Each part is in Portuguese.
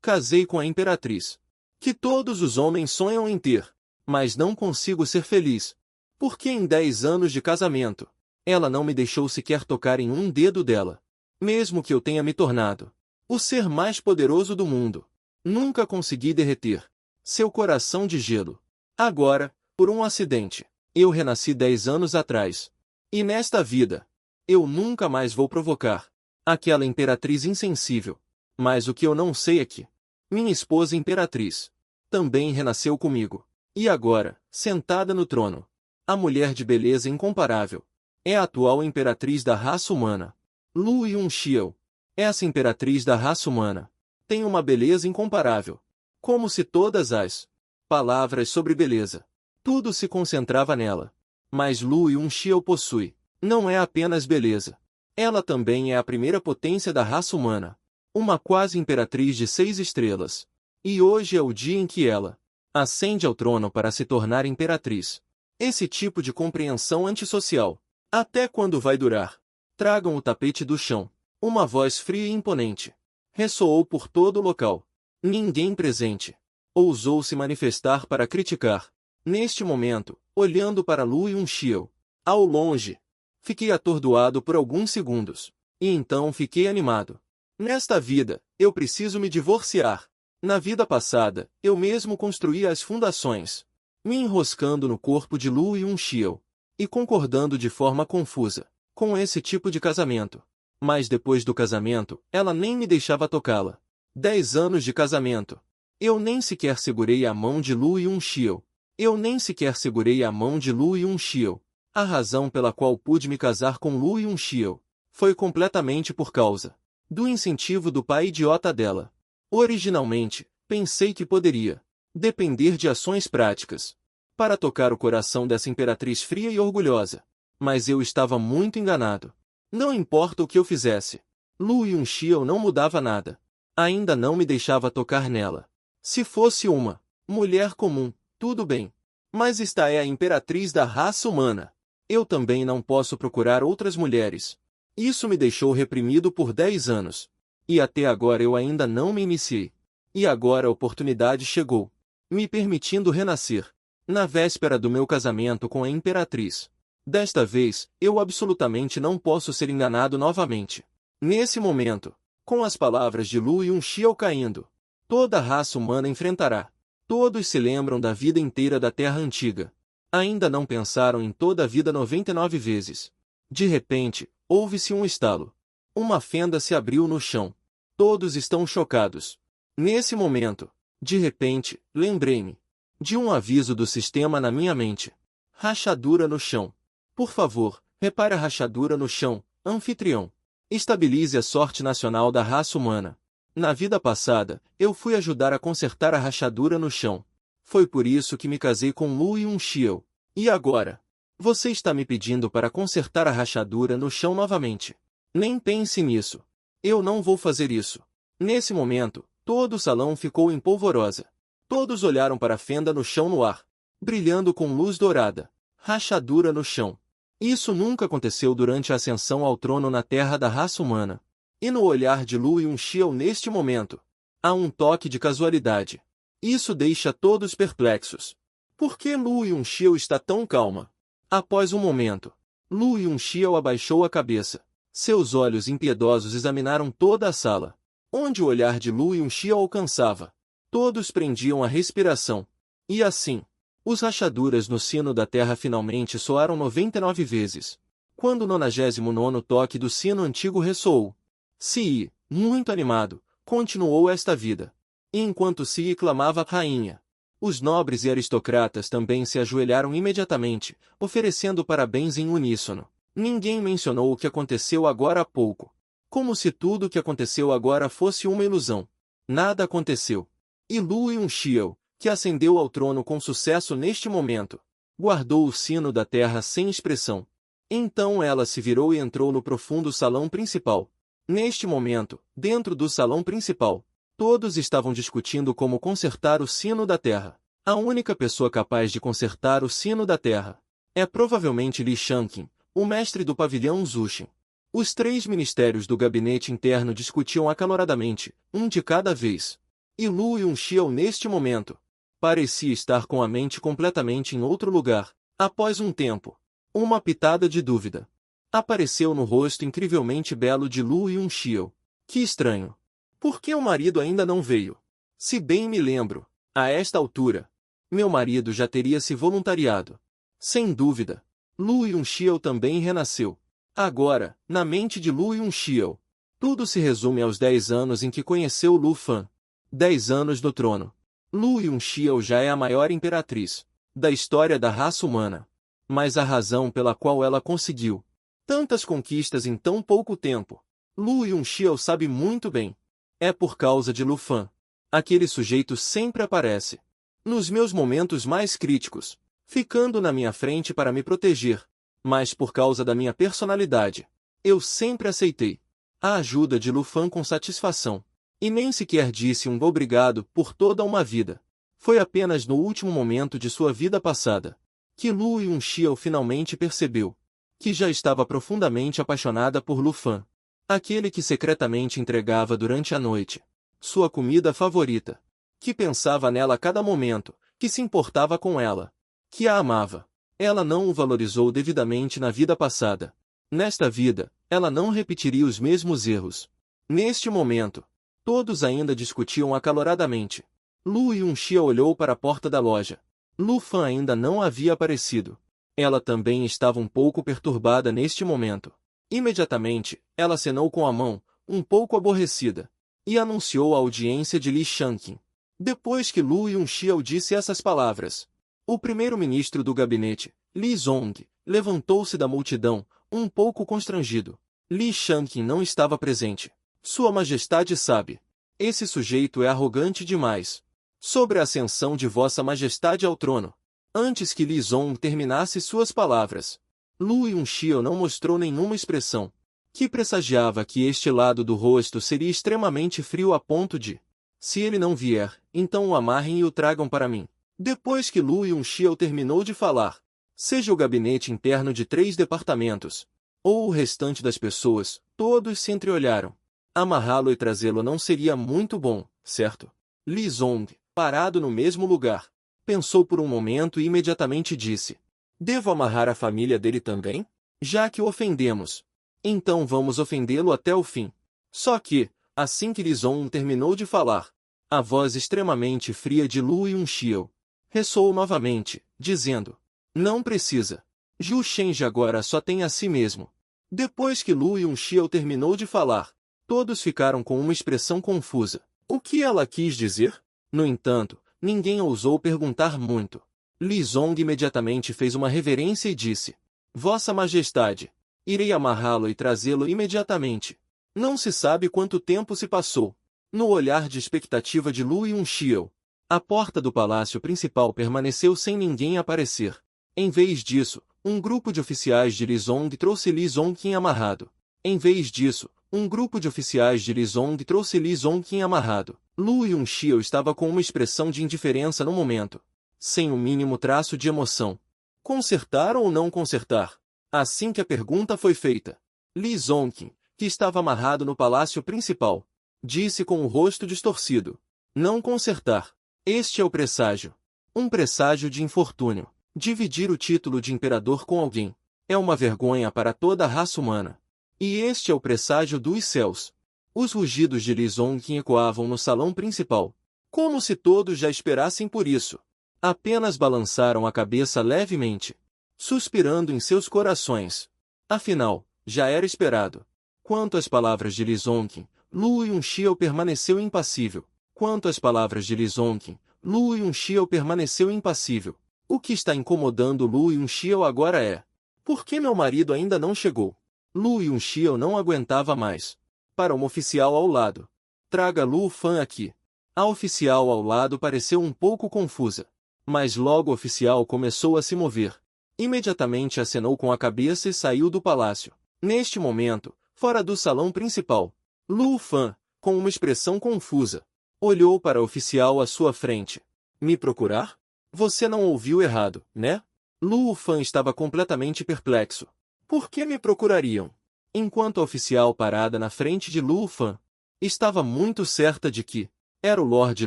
Casei com a imperatriz, que todos os homens sonham em ter, mas não consigo ser feliz, porque em 10 anos de casamento, ela não me deixou sequer tocar em um dedo dela. Mesmo que eu tenha me tornado o ser mais poderoso do mundo, nunca consegui derreter seu coração de gelo. Agora, por um acidente, eu renasci 10 anos atrás. E nesta vida, eu nunca mais vou provocar aquela imperatriz insensível. Mas o que eu não sei é que minha esposa imperatriz também renasceu comigo. E agora, sentada no trono, a mulher de beleza incomparável é a atual imperatriz da raça humana. Lu Yunxiu. Essa imperatriz da raça humana tem uma beleza incomparável. Como se todas as palavras sobre beleza, tudo se concentrava nela. Mas Lu Yunxiu possui, não é apenas beleza. Ela também é a primeira potência da raça humana. Uma quase imperatriz de 6 estrelas. E hoje é o dia em que ela ascende ao trono para se tornar imperatriz. Esse tipo de compreensão antissocial, até quando vai durar? Tragam o tapete do chão. Uma voz fria e imponente ressoou por todo o local. Ninguém presente ousou se manifestar para criticar. Neste momento, olhando para Lu Yunxiu, ao longe, fiquei atordoado por alguns segundos. E então fiquei animado. Nesta vida, eu preciso me divorciar. Na vida passada, eu mesmo construí as fundações, me enroscando no corpo de Lu Yunxiu e concordando de forma confusa com esse tipo de casamento. Mas depois do casamento, ela nem me deixava tocá-la. 10 anos de casamento. Eu nem sequer segurei a mão de Lu Yunxiu. Eu nem sequer segurei a mão de Lu Yunxiu. A razão pela qual pude me casar com Lu Yunxiu foi completamente por causa do incentivo do pai idiota dela. Originalmente, pensei que poderia depender de ações práticas para tocar o coração dessa imperatriz fria e orgulhosa. Mas eu estava muito enganado. Não importa o que eu fizesse, Lu Yunxiu não mudava nada. Ainda não me deixava tocar nela. Se fosse uma mulher comum, tudo bem. Mas esta é a imperatriz da raça humana. Eu também não posso procurar outras mulheres. Isso me deixou reprimido por 10 anos. E até agora eu ainda não me iniciei. E agora a oportunidade chegou, me permitindo renascer, na véspera do meu casamento com a imperatriz. Desta vez, eu absolutamente não posso ser enganado novamente. Nesse momento, com as palavras de Lu Yunxiu caindo, toda a raça humana enfrentará. Todos se lembram da vida inteira da Terra Antiga. Ainda não pensaram em toda a vida 99 vezes. De repente, houve-se um estalo. Uma fenda se abriu no chão. Todos estão chocados. Nesse momento, de repente, lembrei-me de um aviso do sistema na minha mente. Rachadura no chão. Por favor, repare a rachadura no chão, anfitrião. Estabilize a sorte nacional da raça humana. Na vida passada, eu fui ajudar a consertar a rachadura no chão. Foi por isso que me casei com Lu Yunxiu. E agora? Você está me pedindo para consertar a rachadura no chão novamente. Nem pense nisso. Eu não vou fazer isso. Nesse momento, todo o salão ficou em polvorosa. Todos olharam para a fenda no chão no ar, brilhando com luz dourada. Rachadura no chão. Isso nunca aconteceu durante a ascensão ao trono na terra da raça humana. E no olhar de Lu Yunxiu neste momento, há um toque de casualidade. Isso deixa todos perplexos. Por que Lu Yunxiu está tão calma? Após um momento, Lu Yunxiu abaixou a cabeça. Seus olhos impiedosos examinaram toda a sala, onde o olhar de Lu Yunxiu alcançava. Todos prendiam a respiração. E assim, os rachaduras no sino da terra finalmente soaram 99 vezes. Quando o 99º toque do sino antigo ressoou, Si, muito animado, continuou esta vida. E enquanto Si clamava rainha, os nobres e aristocratas também se ajoelharam imediatamente, oferecendo parabéns em uníssono. Ninguém mencionou o que aconteceu agora há pouco. Como se tudo o que aconteceu agora fosse uma ilusão. Nada aconteceu. E Lu Yunxiu, que ascendeu ao trono com sucesso neste momento, guardou o sino da terra sem expressão. Então ela se virou e entrou no profundo salão principal. Neste momento, dentro do salão principal, todos estavam discutindo como consertar o sino da terra. A única pessoa capaz de consertar o sino da terra é provavelmente Li Shanqin, o mestre do pavilhão Zushin. Os 3 ministérios do gabinete interno discutiam acaloradamente, um de cada vez. E Lu Yunxiao neste momento parecia estar com a mente completamente em outro lugar. Após um tempo, uma pitada de dúvida apareceu no rosto incrivelmente belo de Lu Yunxiao. Que estranho! Por que o marido ainda não veio? Se bem me lembro, a esta altura, meu marido já teria se voluntariado. Sem dúvida, Lu Yunxiao também renasceu. Agora, na mente de Lu Yunxiao, tudo se resume aos 10 anos em que conheceu Lu Fan. 10 anos no trono. Lu Yunxiao já é a maior imperatriz da história da raça humana. Mas a razão pela qual ela conseguiu tantas conquistas em tão pouco tempo, Lu Yunxiao sabe muito bem. É por causa de Lu Fan. Aquele sujeito sempre aparece nos meus momentos mais críticos, ficando na minha frente para me proteger. Mas por causa da minha personalidade, eu sempre aceitei a ajuda de Lu Fan com satisfação. E nem sequer disse um obrigado por toda uma vida. Foi apenas no último momento de sua vida passada que Lu Yunxiao finalmente percebeu que já estava profundamente apaixonada por Lu Fan. Aquele que secretamente entregava durante a noite sua comida favorita, que pensava nela a cada momento, que se importava com ela, que a amava. Ela não o valorizou devidamente na vida passada. Nesta vida, ela não repetiria os mesmos erros. Neste momento, todos ainda discutiam acaloradamente. Lu Yunxiao olhou para a porta da loja. Lu Fan ainda não havia aparecido. Ela também estava um pouco perturbada neste momento. Imediatamente, ela acenou com a mão, um pouco aborrecida, e anunciou a audiência de Li Shanqin. Depois que Lu Yunxiao disse essas palavras, o primeiro-ministro do gabinete, Li Zong, levantou-se da multidão, um pouco constrangido. Li Shanqin não estava presente. Sua Majestade sabe. Esse sujeito é arrogante demais. Sobre a ascensão de Vossa Majestade ao trono. Antes que Li Zong terminasse suas palavras, Lu Yunxiao não mostrou nenhuma expressão, que pressagiava que este lado do rosto seria extremamente frio a ponto de, se ele não vier, então o amarrem e o tragam para mim. Depois que Lu Yunxiao terminou de falar, seja o gabinete interno de 3 departamentos, ou o restante das pessoas, todos se entreolharam. Amarrá-lo e trazê-lo não seria muito bom, certo? Li Zong, parado no mesmo lugar, pensou por um momento e imediatamente disse: devo amarrar a família dele também? Já que o ofendemos, então vamos ofendê-lo até o fim. Só que, assim que Li Zong terminou de falar, a voz extremamente fria de Lu Yunxiao ressoou novamente, dizendo: não precisa. Zhu Shenji agora só tem a si mesmo. Depois que Lu Yunxiao terminou de falar, todos ficaram com uma expressão confusa. O que ela quis dizer? No entanto, ninguém ousou perguntar muito. Li Zong imediatamente fez uma reverência e disse: Vossa Majestade, irei amarrá-lo e trazê-lo imediatamente. Não se sabe quanto tempo se passou. No olhar de expectativa de Lu Yunxiao, a porta do palácio principal permaneceu sem ninguém aparecer. Em vez disso, um grupo de oficiais de Li Zong trouxe Li Zongqin amarrado. Em vez disso, um grupo de oficiais de Li Zong trouxe Li Zongqin amarrado. Lu Yunxiao estava com uma expressão de indiferença no momento, sem o mínimo traço de emoção. Consertar ou não consertar? Assim que a pergunta foi feita, Li Zongqin, que estava amarrado no palácio principal, disse com o rosto distorcido: não consertar. Este é o presságio. Um presságio de infortúnio. Dividir o título de imperador com alguém é uma vergonha para toda a raça humana. E este é o presságio dos céus. Os rugidos de Li Zongqin ecoavam no salão principal, como se todos já esperassem por isso. Apenas balançaram a cabeça levemente, suspirando em seus corações. Afinal, já era esperado. Quanto às palavras de Li Zongqin, Lu Yunxiao permaneceu impassível. Quanto às palavras de Li Zongqin, Lu Yunxiao permaneceu impassível. O que está incomodando Lu Yunxiao agora é: por que meu marido ainda não chegou? Lu Yunxiao não aguentava mais. Para uma oficial ao lado: traga Lu Fan aqui. A oficial ao lado pareceu um pouco confusa, mas logo o oficial começou a se mover. Imediatamente acenou com a cabeça e saiu do palácio. Neste momento, fora do salão principal, Lu Fan, com uma expressão confusa, olhou para o oficial à sua frente. Me procurar? Você não ouviu errado, né? Lu Fan estava completamente perplexo. Por que me procurariam? Enquanto a oficial parada na frente de Lu Fan estava muito certa de que Era o Lord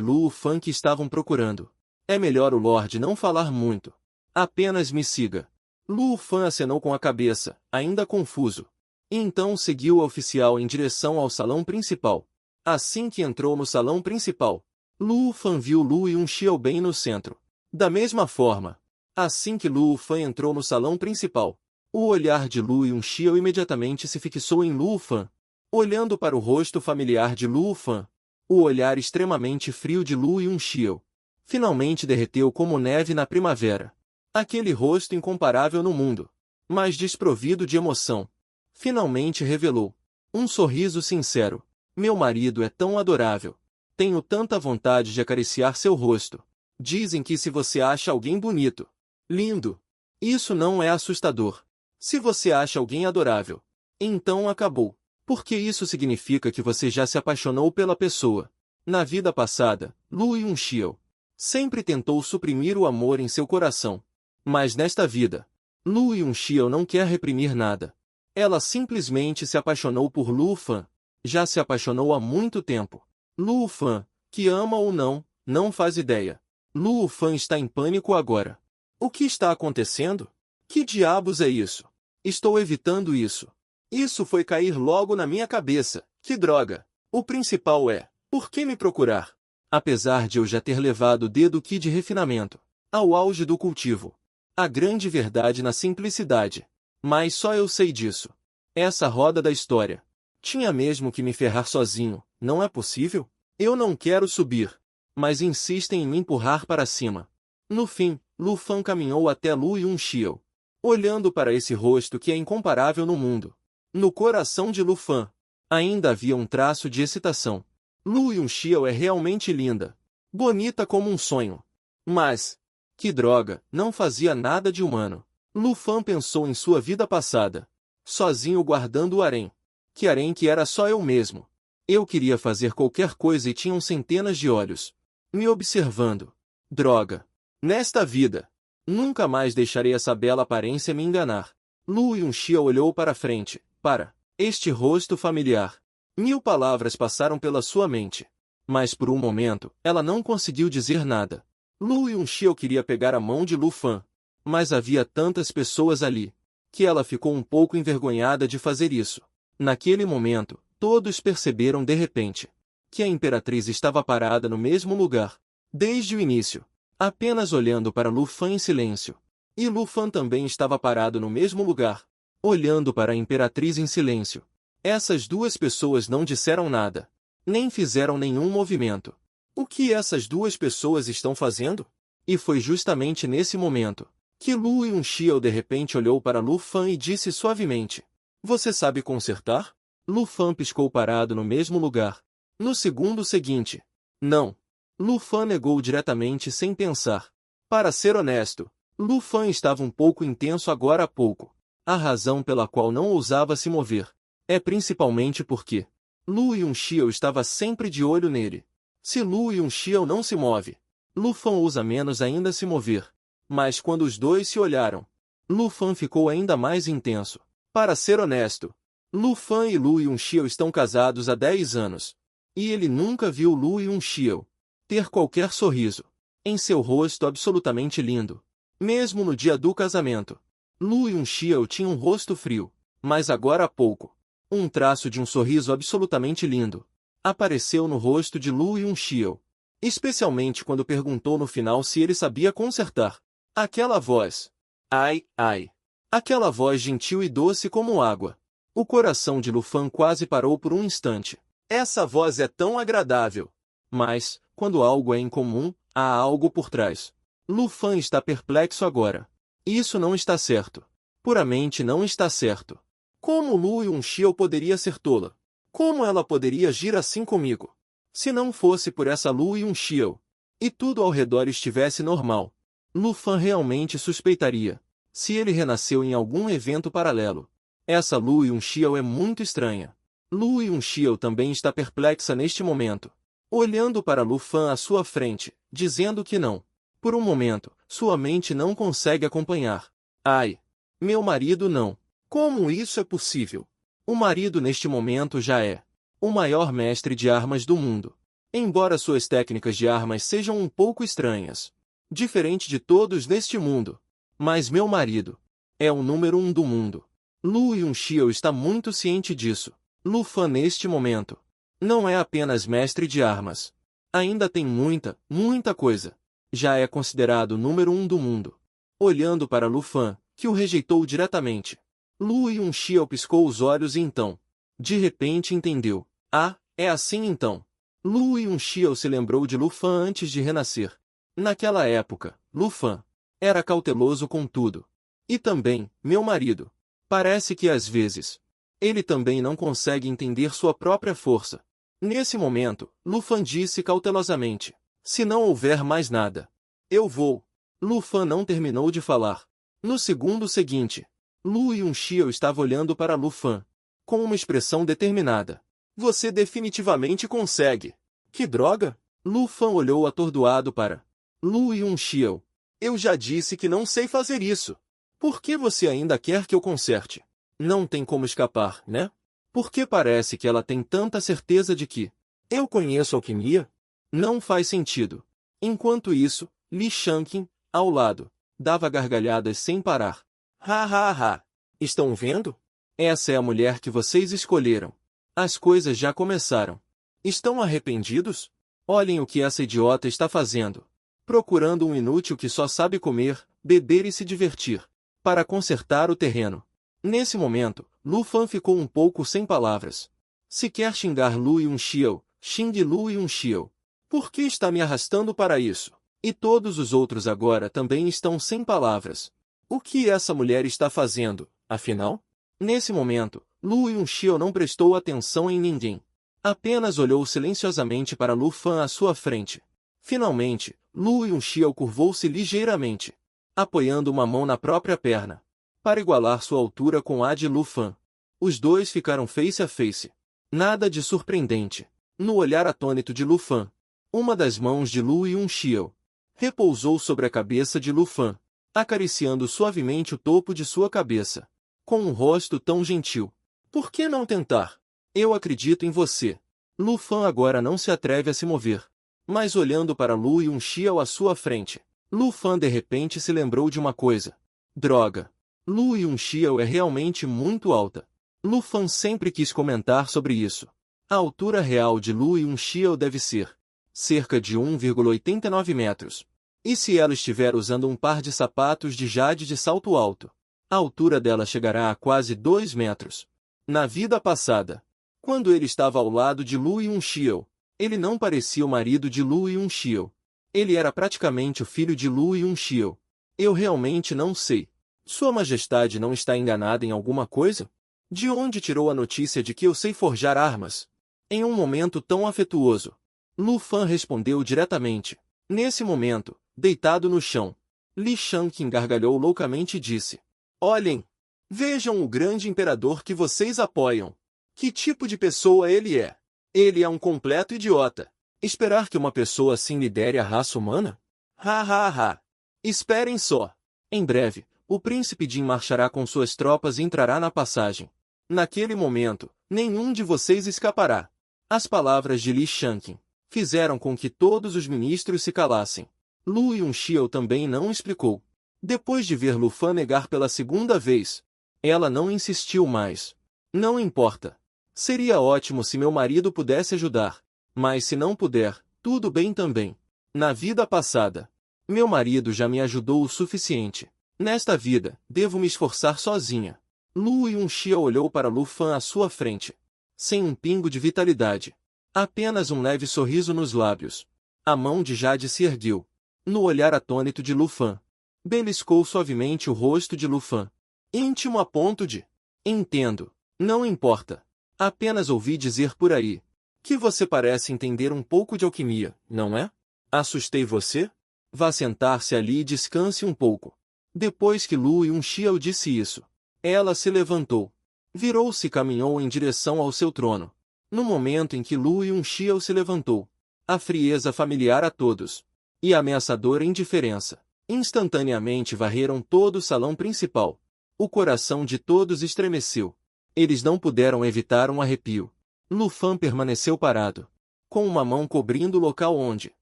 Lu Fan que estavam procurando. É melhor o Lord não falar muito. Apenas me siga. Lu Fan acenou com a cabeça, ainda confuso. E então seguiu o oficial em direção ao salão principal. Assim que entrou no salão principal, Lu Fan viu Lu Yunxiao bem no centro. Da mesma forma, assim que Lu Fan entrou no salão principal, o olhar de Lu Yunxiao imediatamente se fixou em Lu Fan. Olhando para o rosto familiar de Lu Fan, o olhar extremamente frio de Lu Yunxiao finalmente derreteu como neve na primavera. Aquele rosto incomparável no mundo, mas desprovido de emoção, finalmente revelou um sorriso sincero. Meu marido é tão adorável. Tenho tanta vontade de acariciar seu rosto. Dizem que se você acha alguém bonito, lindo, isso não é assustador. Se você acha alguém adorável, então acabou. Porque isso significa que você já se apaixonou pela pessoa. Na vida passada, Lu Yunxiao sempre tentou suprimir o amor em seu coração. Mas nesta vida, Lu Yunxiao não quer reprimir nada. Ela simplesmente se apaixonou por Lu Fan. Já se apaixonou há muito tempo. Lu Fan, que ama ou não, não faz ideia. Lu Fan está em pânico agora. O que está acontecendo? Que diabos é isso? Estou evitando isso. Isso foi cair logo na minha cabeça. Que droga! O principal é, por que me procurar? Apesar de eu já ter levado o dedo Ki de refinamento ao auge do cultivo. A grande verdade na simplicidade. Mas só eu sei disso. Essa roda da história. Tinha mesmo que me ferrar sozinho, não é possível? Eu não quero subir. Mas insistem em me empurrar para cima. No fim, Lu Fan caminhou até Lu Yunxiao. Olhando para esse rosto que é incomparável no mundo. No coração de Lu Fan, ainda havia um traço de excitação. Lu Yunxiao é realmente linda. Bonita como um sonho. Mas, que droga, não fazia nada de humano. Lu Fan pensou em sua vida passada. Sozinho guardando o harém. Que era só eu mesmo. Eu queria fazer qualquer coisa e tinham centenas de olhos me observando. Droga. Nesta vida, nunca mais deixarei essa bela aparência me enganar. Lu Yunxiao olhou para frente, para este rosto familiar. 1000 palavras passaram pela sua mente. Mas por um momento, ela não conseguiu dizer nada. Lu Yunxiao queria pegar a mão de Lu Fan. Mas havia tantas pessoas ali, que ela ficou um pouco envergonhada de fazer isso. Naquele momento, todos perceberam de repente que a imperatriz estava parada no mesmo lugar, desde o início, apenas olhando para Lu Fan em silêncio. E Lu Fan também estava parado no mesmo lugar, olhando para a imperatriz em silêncio. Essas duas pessoas não disseram nada, nem fizeram nenhum movimento. O que essas duas pessoas estão fazendo? E foi justamente nesse momento que Lu Yunxiao de repente olhou para Lu Fan e disse suavemente: "Você sabe consertar?" Lu Fan piscou parado no mesmo lugar. No segundo seguinte, "Não." Lu Fan negou diretamente sem pensar. Para ser honesto, Lu Fan estava um pouco intenso agora há pouco. A razão pela qual não ousava se mover é principalmente porque Lu Yunxiao estava sempre de olho nele. Se Lu Yunxiao não se move, Lu Fan ousa menos ainda se mover. Mas quando os dois se olharam, Lu Fan ficou ainda mais intenso. Para ser honesto, Lu Fan e Lu Yunxiao estão casados há 10 anos. E ele nunca viu Lu Yunxiao ter qualquer sorriso em seu rosto absolutamente lindo. Mesmo no dia do casamento, Lu Yunxiao tinha um rosto frio. Mas agora há pouco, um traço de um sorriso absolutamente lindo apareceu no rosto de Lu Yunxiao. Especialmente quando perguntou no final se ele sabia consertar. Aquela voz. Ai, ai. Aquela voz gentil e doce como água. O coração de Lu Fan quase parou por um instante. Essa voz é tão agradável. Mas, quando algo é incomum, há algo por trás. Lu Fan está perplexo agora. Isso não está certo. Puramente não está certo. Como Lu Yunxiao poderia ser tola? Como ela poderia agir assim comigo? Se não fosse por essa Lu Yunxiao, e tudo ao redor estivesse normal, Lu Fan realmente suspeitaria se ele renasceu em algum evento paralelo. Essa Lu Yunxiao é muito estranha. Lu Yunxiao também está perplexa neste momento, olhando para Lu Fan à sua frente, dizendo que não. Por um momento, sua mente não consegue acompanhar. Ai, meu marido não. Como isso é possível? O marido neste momento já é o maior mestre de armas do mundo. Embora suas técnicas de armas sejam um pouco estranhas, diferente de todos neste mundo, mas meu marido é o número 1 do mundo. Lu Yunxiao está muito ciente disso. Lu Fan neste momento não é apenas mestre de armas. Ainda tem muita coisa. Já é considerado o número 1 do mundo. Olhando para Lu Fan, que o rejeitou diretamente, Lu Yunxiao piscou os olhos e então, de repente entendeu. Ah, é assim então. Lu Yunxiao se lembrou de Lu Fan antes de renascer. Naquela época, Lu Fan era cauteloso com tudo. E também, meu marido. Parece que às vezes, ele também não consegue entender sua própria força. Nesse momento, Lu Fan disse cautelosamente: se não houver mais nada, eu vou. Lu Fan não terminou de falar. No segundo seguinte, Lu Yunxiao estava olhando para Lu Fan, com uma expressão determinada. Você definitivamente consegue. Que droga? Lu Fan olhou atordoado para Lu Yunxiao. Eu já disse que não sei fazer isso. Por que você ainda quer que eu conserte? Não tem como escapar, né? Por que parece que ela tem tanta certeza de que eu conheço alquimia? Não faz sentido. Enquanto isso, Li Shanqin, ao lado, dava gargalhadas sem parar. Ha ha ha! Estão vendo? Essa é a mulher que vocês escolheram. As coisas já começaram. Estão arrependidos? Olhem o que essa idiota está fazendo. Procurando um inútil que só sabe comer, beber e se divertir, para consertar o terreno. Nesse momento, Lu Fan ficou um pouco sem palavras. Se quer xingar Lu Yunxiao, xingue Lu Yunxiao. Por que está me arrastando para isso? E todos os outros agora também estão sem palavras. O que essa mulher está fazendo, afinal? Nesse momento, Lu Yunxiao não prestou atenção em ninguém. Apenas olhou silenciosamente para Lu Fan à sua frente. Finalmente, Lu Yunxiao curvou-se ligeiramente, apoiando uma mão na própria perna, para igualar sua altura com a de Lu Fan. Os dois ficaram face a face. Nada de surpreendente. No olhar atônito de Lu Fan, uma das mãos de Lu Yunxiao repousou sobre a cabeça de Lu Fan, acariciando suavemente o topo de sua cabeça. Com um rosto tão gentil. Por que não tentar? Eu acredito em você. Lu Fan agora não se atreve a se mover. Mas olhando para Lu Yunxiao à sua frente, Lu Fan de repente se lembrou de uma coisa. Droga! Lu Yunxiao é realmente muito alta. Lu Fan sempre quis comentar sobre isso. A altura real de Lu Yunxiao deve ser cerca de 1,89 metros. E se ela estiver usando um par de sapatos de jade de salto alto, a altura dela chegará a quase 2 metros. Na vida passada, quando ele estava ao lado de Lu Yunxiao, ele não parecia o marido de Lu Yunxiao. Ele era praticamente o filho de Lu Yunxiao. Eu realmente não sei. Sua Majestade não está enganada em alguma coisa? De onde tirou a notícia de que eu sei forjar armas? Em um momento tão afetuoso, Lu Fan respondeu diretamente. Nesse momento, deitado no chão, Li Shanqin gargalhou loucamente e disse: olhem! Vejam o grande imperador que vocês apoiam. Que tipo de pessoa ele é? Ele é um completo idiota. Esperar que uma pessoa assim lidere a raça humana? Ha ha ha! Esperem só. Em breve, o príncipe Jin marchará com suas tropas e entrará na passagem. Naquele momento, nenhum de vocês escapará. As palavras de Li Shanqin fizeram com que todos os ministros se calassem. Lu Yunxiao também não explicou. Depois de ver Lu Fan negar pela segunda vez, ela não insistiu mais. Não importa. Seria ótimo se meu marido pudesse ajudar. Mas se não puder, tudo bem também. Na vida passada, meu marido já me ajudou o suficiente. Nesta vida, devo me esforçar sozinha. Lu Yunxiao olhou para Lu Fan à sua frente, sem um pingo de vitalidade. Apenas um leve sorriso nos lábios. A mão de Jade se ergueu. No olhar atônito de Lu Fan, beliscou suavemente o rosto de Lu Fan. Íntimo a ponto de... Entendo. Não importa. Apenas ouvi dizer por aí que você parece entender um pouco de alquimia, não é? Assustei você? Vá sentar-se ali e descanse um pouco. Depois que Lu Yunxiao disse isso, ela se levantou. Virou-se e caminhou em direção ao seu trono. No momento em que Lu Yunxiao se levantou, a frieza familiar a todos e a ameaçadora indiferença instantaneamente varreram todo o salão principal. O coração de todos estremeceu. Eles não puderam evitar um arrepio. Lu Fan permaneceu parado, com uma mão cobrindo o local onde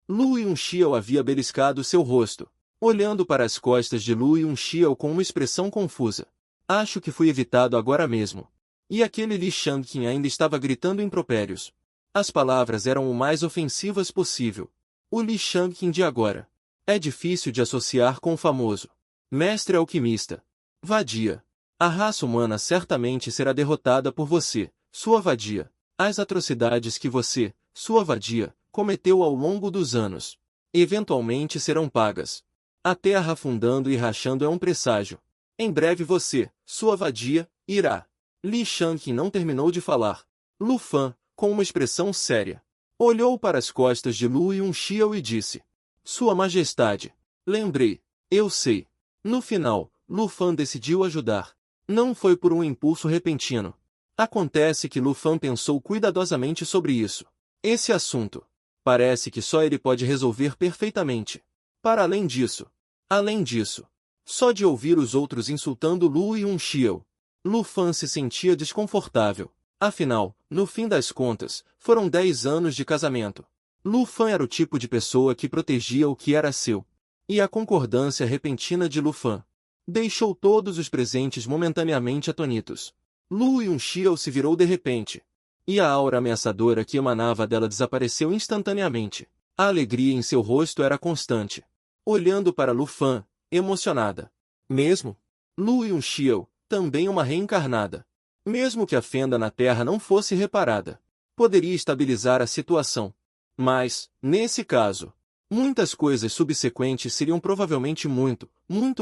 Lu Yunxiao havia beliscado seu rosto, olhando para as costas de Lu Yunxiao com uma expressão confusa. Acho que fui evitado agora mesmo. E aquele Li Shangqin ainda estava gritando impropérios. As palavras eram o mais ofensivas possível. O Li Shangqin de agora. É difícil de associar com o famoso mestre alquimista. Vadia. A raça humana certamente será derrotada por você, sua vadia. As atrocidades que você, sua vadia, cometeu ao longo dos anos, eventualmente serão pagas. A terra afundando e rachando é um presságio. Em breve você, sua vadia, irá. Li Shangqin não terminou de falar. Lu Fan, com uma expressão séria, olhou para as costas de Lu Yunxiao e disse: Sua Majestade. Lembrei. Eu sei. No final, Lu Fan decidiu ajudar. Não foi por um impulso repentino. Acontece que Lu Fan pensou cuidadosamente sobre isso. Esse assunto. Parece que só ele pode resolver perfeitamente. Além disso, só de ouvir os outros insultando Lu Yunxiao, Lu Fan se sentia desconfortável. Afinal, no fim das contas, foram 10 anos de casamento. Lu Fan era o tipo de pessoa que protegia o que era seu. E a concordância repentina de Lu Fan deixou todos os presentes momentaneamente atonitos. Lu Yunxiao se virou de repente. E a aura ameaçadora que emanava dela desapareceu instantaneamente. A alegria em seu rosto era constante. Olhando para Lu Fan, emocionada. Mesmo? Lu Yunxiao, também uma reencarnada. Mesmo que a fenda na terra não fosse reparada, poderia estabilizar a situação. Mas, nesse caso, muitas coisas subsequentes seriam provavelmente muito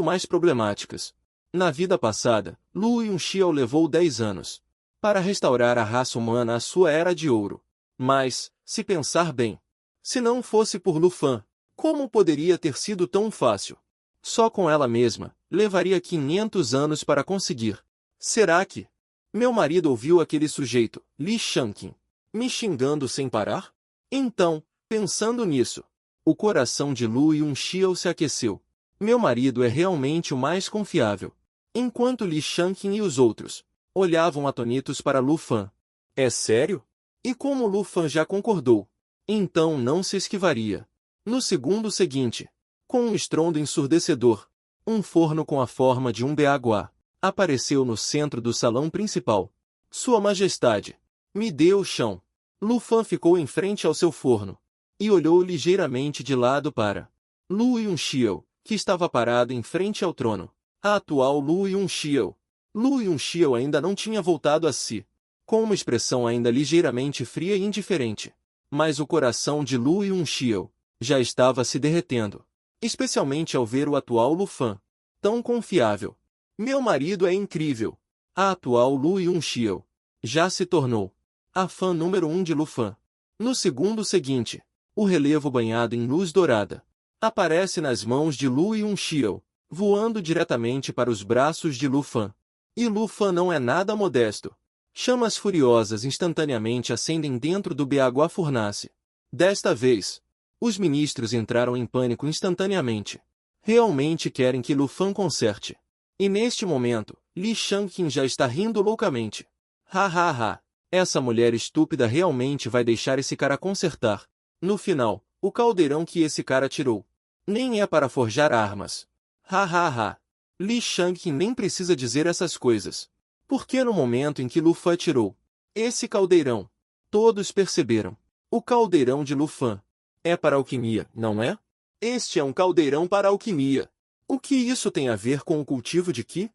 mais problemáticas. Na vida passada, Lu Yunxiao levou 10 anos para restaurar a raça humana à sua era de ouro. Mas, se pensar bem, se não fosse por Lu Fan, como poderia ter sido tão fácil? Só com ela mesma, levaria 500 anos para conseguir. Será que meu marido ouviu aquele sujeito, Li Shangqin, me xingando sem parar? Então, pensando nisso, o coração de Lu Yunxiao se aqueceu. Meu marido é realmente o mais confiável. Enquanto Li Shangqin e os outros olhavam atonitos para Lu Fan. É sério? E como Lu Fan já concordou, então não se esquivaria. No segundo seguinte, com um estrondo ensurdecedor, um forno com a forma de um beaguá apareceu no centro do salão principal. Sua Majestade, me dê o chão. Lu Fan ficou em frente ao seu forno e olhou ligeiramente de lado para Lu Yunxiao, que estava parado em frente ao trono. A atual Lu Yunxiao. Lu Yunxiao ainda não tinha voltado a si, com uma expressão ainda ligeiramente fria e indiferente. Mas o coração de Lu Yunxiao já estava se derretendo, especialmente ao ver o atual Lu Fan, tão confiável. Meu marido é incrível. A atual Lu Yunxiao já se tornou a fã número 1 de Lu Fan. No segundo seguinte, o relevo banhado em luz dourada aparece nas mãos de Lu Yunxiao, voando diretamente para os braços de Lu Fan. E Lu Fan não é nada modesto. Chamas furiosas instantaneamente acendem dentro do Beaguá Furnace. Desta vez, os ministros entraram em pânico instantaneamente. Realmente querem que Lu Fan conserte. E neste momento, Li Shangqin já está rindo loucamente. Ha ha ha! Essa mulher estúpida realmente vai deixar esse cara consertar. No final, o caldeirão que esse cara tirou nem é para forjar armas. Ha ha ha! Li Shangqin nem precisa dizer essas coisas. Porque no momento em que Lu Fan tirou esse caldeirão, todos perceberam. O caldeirão de Lu Fan é para alquimia, não é? Este é um caldeirão para alquimia. O que isso tem a ver com o cultivo de Qi?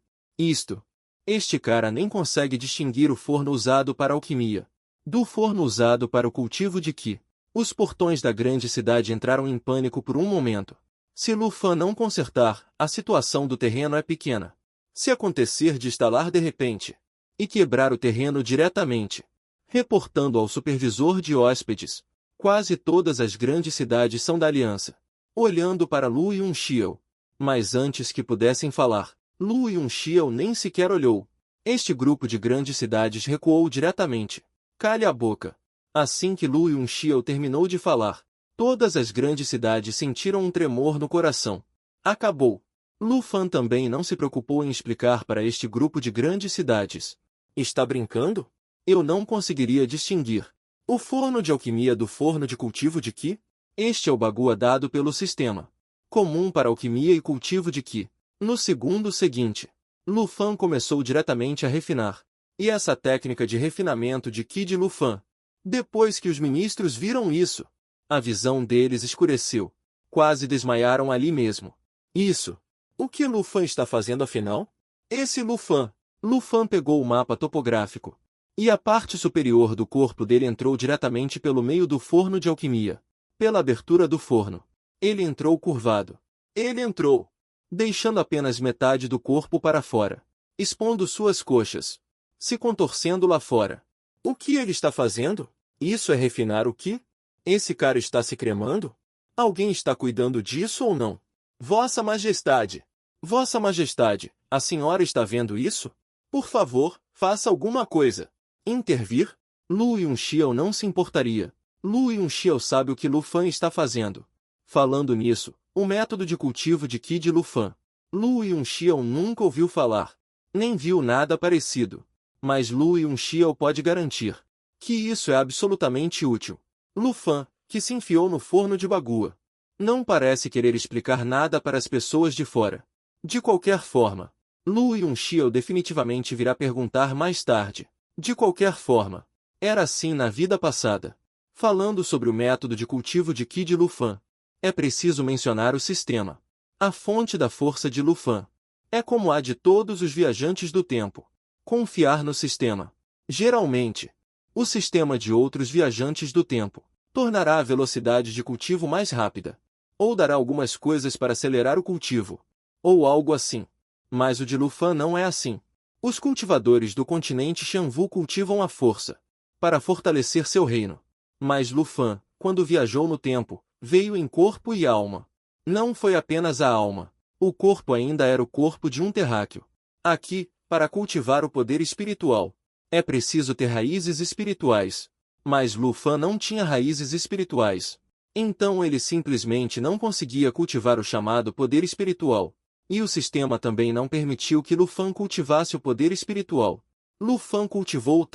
Este cara nem consegue distinguir o forno usado para alquimia do forno usado para o cultivo de Qi. Os portões da grande cidade entraram em pânico por um momento. Se Lu Fan não consertar, a situação do terreno é pequena. Se acontecer de instalar de repente e quebrar o terreno diretamente, reportando ao supervisor de hóspedes, quase todas as grandes cidades são da aliança. Olhando para Lu Yunxiao. Mas antes que pudessem falar, Lu Yunxiao nem sequer olhou. Este grupo de grandes cidades recuou diretamente. Cale a boca. Assim que Lu Yunxiao terminou de falar, todas as grandes cidades sentiram um tremor no coração. Acabou. Lu Fan também não se preocupou em explicar para este grupo de grandes cidades. Está brincando? Eu não conseguiria distinguir O forno de alquimia do forno de cultivo de Qi? Este é o bagua dado pelo sistema comum para alquimia e cultivo de Qi. No segundo seguinte, Lu Fan começou diretamente a refinar. E essa técnica de refinamento de Qi de Lu Fan. Depois que os ministros viram isso, a visão deles escureceu. Quase desmaiaram ali mesmo. Isso. O que Lu Fan está fazendo afinal? Esse Lu Fan. Lu Fan pegou o mapa topográfico. E a parte superior do corpo dele entrou diretamente pelo meio do forno de alquimia. Pela abertura do forno. Ele entrou curvado. Ele entrou, deixando apenas metade do corpo para fora, expondo suas coxas, se contorcendo lá fora. O que ele está fazendo? Isso é refinar o Qi? Esse cara está se cremando? Alguém está cuidando disso ou não? Vossa Majestade! Vossa Majestade, a senhora está vendo isso? Por favor, faça alguma coisa. Intervir? Lu Yunxiao não se importaria. Lu Yunxiao sabe o que Lu Fan está fazendo. Falando nisso, o método de cultivo de Qi de Lu Fan. Lu Yunxiao nunca ouviu falar, nem viu nada parecido. Mas Lu Yunxiao pode garantir que isso é absolutamente útil. Lu Fan, que se enfiou no forno de bagua, não parece querer explicar nada para as pessoas de fora. De qualquer forma, Lu Yunxiao definitivamente virá perguntar mais tarde. De qualquer forma, era assim na vida passada. Falando sobre o método de cultivo de Qi de Lu Fan, é preciso mencionar o sistema. A fonte da força de Lu Fan. É como a de todos os viajantes do tempo. Confiar no sistema. Geralmente, o sistema de outros viajantes do tempo tornará a velocidade de cultivo mais rápida. Ou dará algumas coisas para acelerar o cultivo. Ou algo assim. Mas o de Lu Fan não é assim. Os cultivadores do continente Xianwu cultivam a força para fortalecer seu reino. Mas Lu Fan, quando viajou no tempo, veio em corpo e alma. Não foi apenas a alma. O corpo ainda era o corpo de um terráqueo. Aqui, para cultivar o poder espiritual, é preciso ter raízes espirituais. Mas Lu Fan não tinha raízes espirituais. Então ele simplesmente não conseguia cultivar o chamado poder espiritual. E o sistema também não permitiu que Lu Fan cultivasse o poder espiritual. Lu Fan cultivou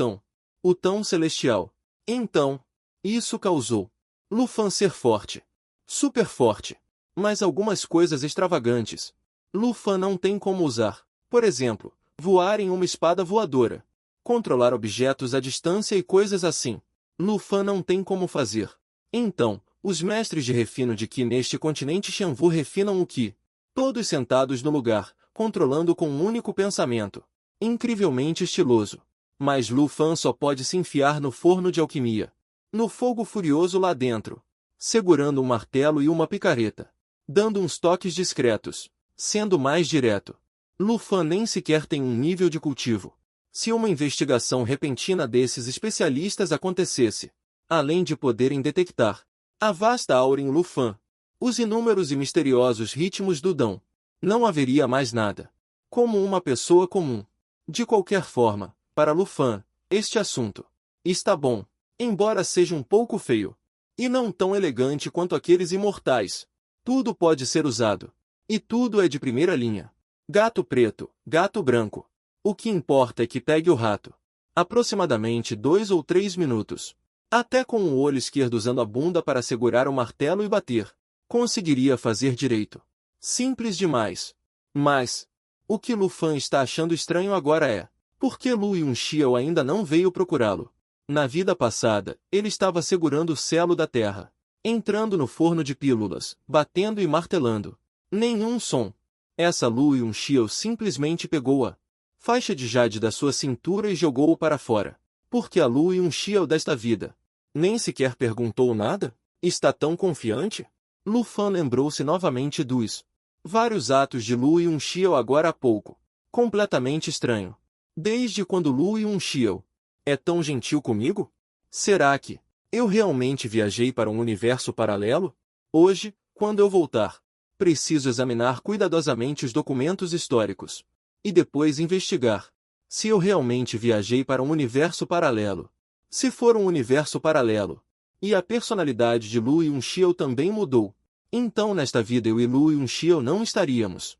o tão celestial. Então, isso causou Lu Fan ser forte. Super forte. Mas algumas coisas extravagantes. Lu Fan não tem como usar. Por exemplo, voar em uma espada voadora. Controlar objetos à distância e coisas assim. Lu Fan não tem como fazer. Então, os mestres de refino de Qi neste continente Xianwu refinam o Qi. Todos sentados no lugar, controlando com um único pensamento. Incrivelmente estiloso. Mas Lu Fan só pode se enfiar no forno de alquimia. No fogo furioso lá dentro. Segurando um martelo e uma picareta. Dando uns toques discretos. Sendo mais direto. Lu Fan nem sequer tem um nível de cultivo. Se uma investigação repentina desses especialistas acontecesse, além de poderem detectar a vasta aura em Lu Fan, os inúmeros e misteriosos ritmos do Dão, não haveria mais nada. Como uma pessoa comum. De qualquer forma, para Lu Fan, este assunto está bom, embora seja um pouco feio, e não tão elegante quanto aqueles imortais. Tudo pode ser usado. E tudo é de primeira linha. Gato preto, gato branco. O que importa é que pegue o rato. Aproximadamente 2 ou 3 minutos. Até com o olho esquerdo usando a bunda para segurar o martelo e bater. Conseguiria fazer direito. Simples demais. Mas, o que Lu Fan está achando estranho agora é, por que Lu Yunxiao ainda não veio procurá-lo? Na vida passada, ele estava segurando o selo da terra. Entrando no forno de pílulas, batendo e martelando. Nenhum som. Essa Lu Yunxiao simplesmente pegou a faixa de jade da sua cintura e jogou-o para fora. Porque a Lu Yunxiao desta vida nem sequer perguntou nada? Está tão confiante? Lu Fan lembrou-se novamente dos vários atos de Lu Yunxiao agora há pouco. Completamente estranho. Desde quando Lu Yunxiao é tão gentil comigo? Será que eu realmente viajei para um universo paralelo? Hoje, quando eu voltar, preciso examinar cuidadosamente os documentos históricos. E depois investigar se eu realmente viajei para um universo paralelo. Se for um universo paralelo, e a personalidade de Lu Yunxiao também mudou, então nesta vida eu e Lu Yunxiao não estaríamos.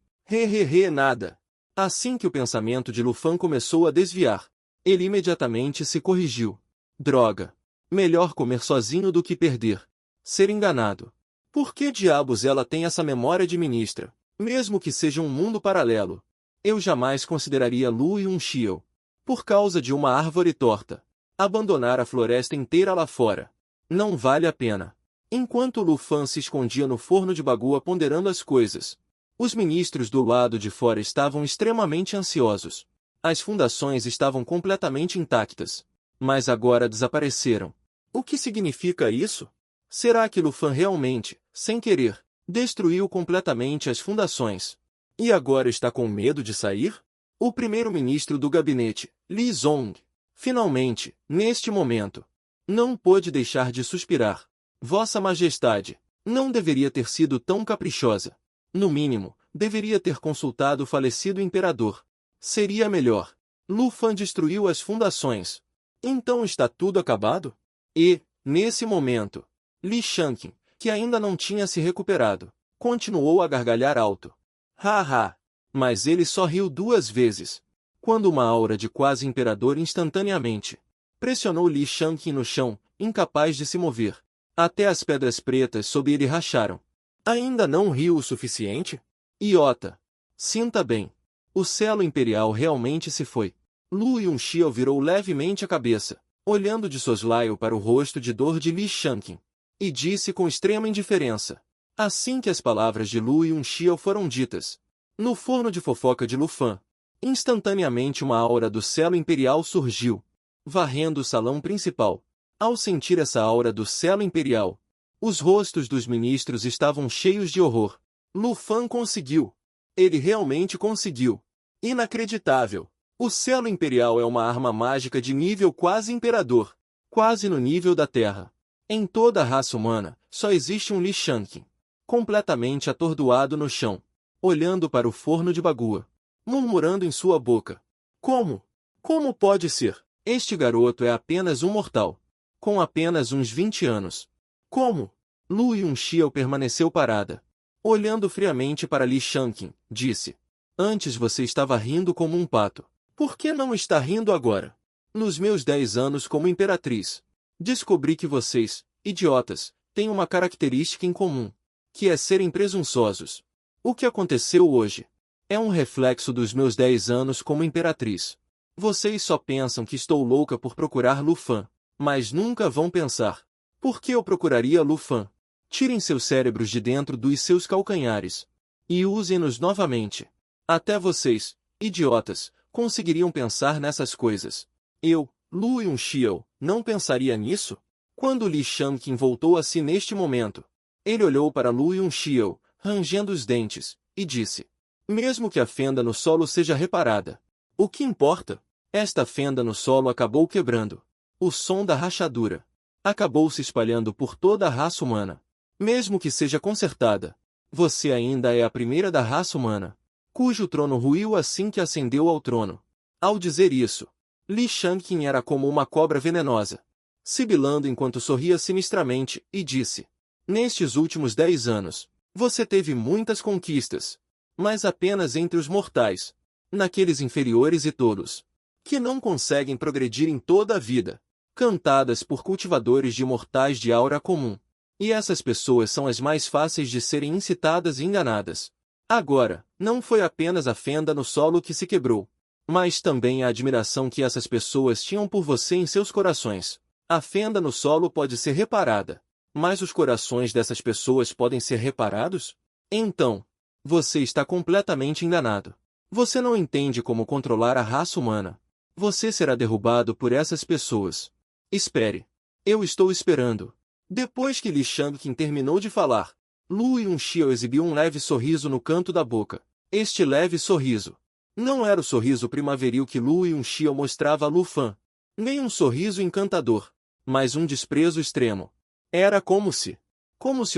Nada. Assim que o pensamento de Lu Fan começou a desviar, ele imediatamente se corrigiu. Droga. Melhor comer sozinho do que perder. Ser enganado. Por que diabos ela tem essa memória de ministra? Mesmo que seja um mundo paralelo. Eu jamais consideraria Lu Yunxiu. Por causa de uma árvore torta. Abandonar a floresta inteira lá fora. Não vale a pena. Enquanto Lu Fan se escondia no forno de bagua ponderando as coisas, os ministros do lado de fora estavam extremamente ansiosos. As fundações estavam completamente intactas, mas agora desapareceram. O que significa isso? Será que Lu Fan realmente, sem querer, destruiu completamente as fundações? E agora está com medo de sair? O primeiro-ministro do gabinete, Li Zong, finalmente, neste momento, não pôde deixar de suspirar. Vossa Majestade, não deveria ter sido tão caprichosa. No mínimo, deveria ter consultado o falecido imperador. Seria melhor. Lu Fan destruiu as fundações. Então está tudo acabado? E, nesse momento, Li Shanqin, que ainda não tinha se recuperado, continuou a gargalhar alto. Haha! Mas ele só riu 2 vezes. Quando uma aura de quase imperador instantaneamente pressionou Li Shanqin no chão, incapaz de se mover. Até as pedras pretas sob ele racharam. Ainda não riu o suficiente? Iota! Sinta bem. O selo imperial realmente se foi. Lu Yunxiu virou levemente a cabeça, olhando de soslaio para o rosto de dor de Li Shanqin, e disse com extrema indiferença. Assim que as palavras de Lu Yunxiu foram ditas, no forno de fofoca de Lu Fan, instantaneamente uma aura do selo imperial surgiu, varrendo o salão principal. Ao sentir essa aura do selo imperial, os rostos dos ministros estavam cheios de horror. Lu Fan conseguiu. Ele realmente conseguiu. Inacreditável. O selo imperial é uma arma mágica de nível quase imperador, quase no nível da Terra. Em toda a raça humana, só existe um Li Shanqin, completamente atordoado no chão, olhando para o forno de bagua, murmurando em sua boca. Como? Como pode ser? Este garoto é apenas um mortal. Com apenas uns 20 anos. Como? Lu Yunxiu permaneceu parada. Olhando friamente para Li Shanqin, disse. Antes você estava rindo como um pato. Por que não está rindo agora? Nos meus 10 anos como imperatriz, descobri que vocês, idiotas, têm uma característica em comum, que é serem presunçosos. O que aconteceu hoje é um reflexo dos meus 10 anos como imperatriz. Vocês só pensam que estou louca por procurar Lu Fan. Mas nunca vão pensar. Por que eu procuraria Lu Fan? Tirem seus cérebros de dentro dos seus calcanhares. E usem-nos novamente. Até vocês, idiotas, conseguiriam pensar nessas coisas. Eu, Lu Yunxiu, não pensaria nisso? Quando Li Shanqin voltou a si neste momento, ele olhou para Lu Yunxiu, rangendo os dentes, e disse. Mesmo que a fenda no solo seja reparada. O que importa? Esta fenda no solo acabou quebrando. O som da rachadura acabou se espalhando por toda a raça humana. Mesmo que seja consertada, você ainda é a primeira da raça humana, cujo trono ruiu assim que ascendeu ao trono. Ao dizer isso, Li Shanqin era como uma cobra venenosa, sibilando enquanto sorria sinistramente, e disse. Nestes últimos 10 anos, você teve muitas conquistas, mas apenas entre os mortais, naqueles inferiores e tolos, que não conseguem progredir em toda a vida. Cantadas por cultivadores de mortais de aura comum. E essas pessoas são as mais fáceis de serem incitadas e enganadas. Agora, não foi apenas a fenda no solo que se quebrou, mas também a admiração que essas pessoas tinham por você em seus corações. A fenda no solo pode ser reparada, mas os corações dessas pessoas podem ser reparados? Então, você está completamente enganado. Você não entende como controlar a raça humana. Você será derrubado por essas pessoas. Espere. Eu estou esperando. Depois que Li Shanqin terminou de falar, Lu Yunxiu exibiu um leve sorriso no canto da boca. Este leve sorriso não era o sorriso primaveril que Lu Yunxiu mostrava a Lu Fan, nem um sorriso encantador, mas um desprezo extremo. Era como se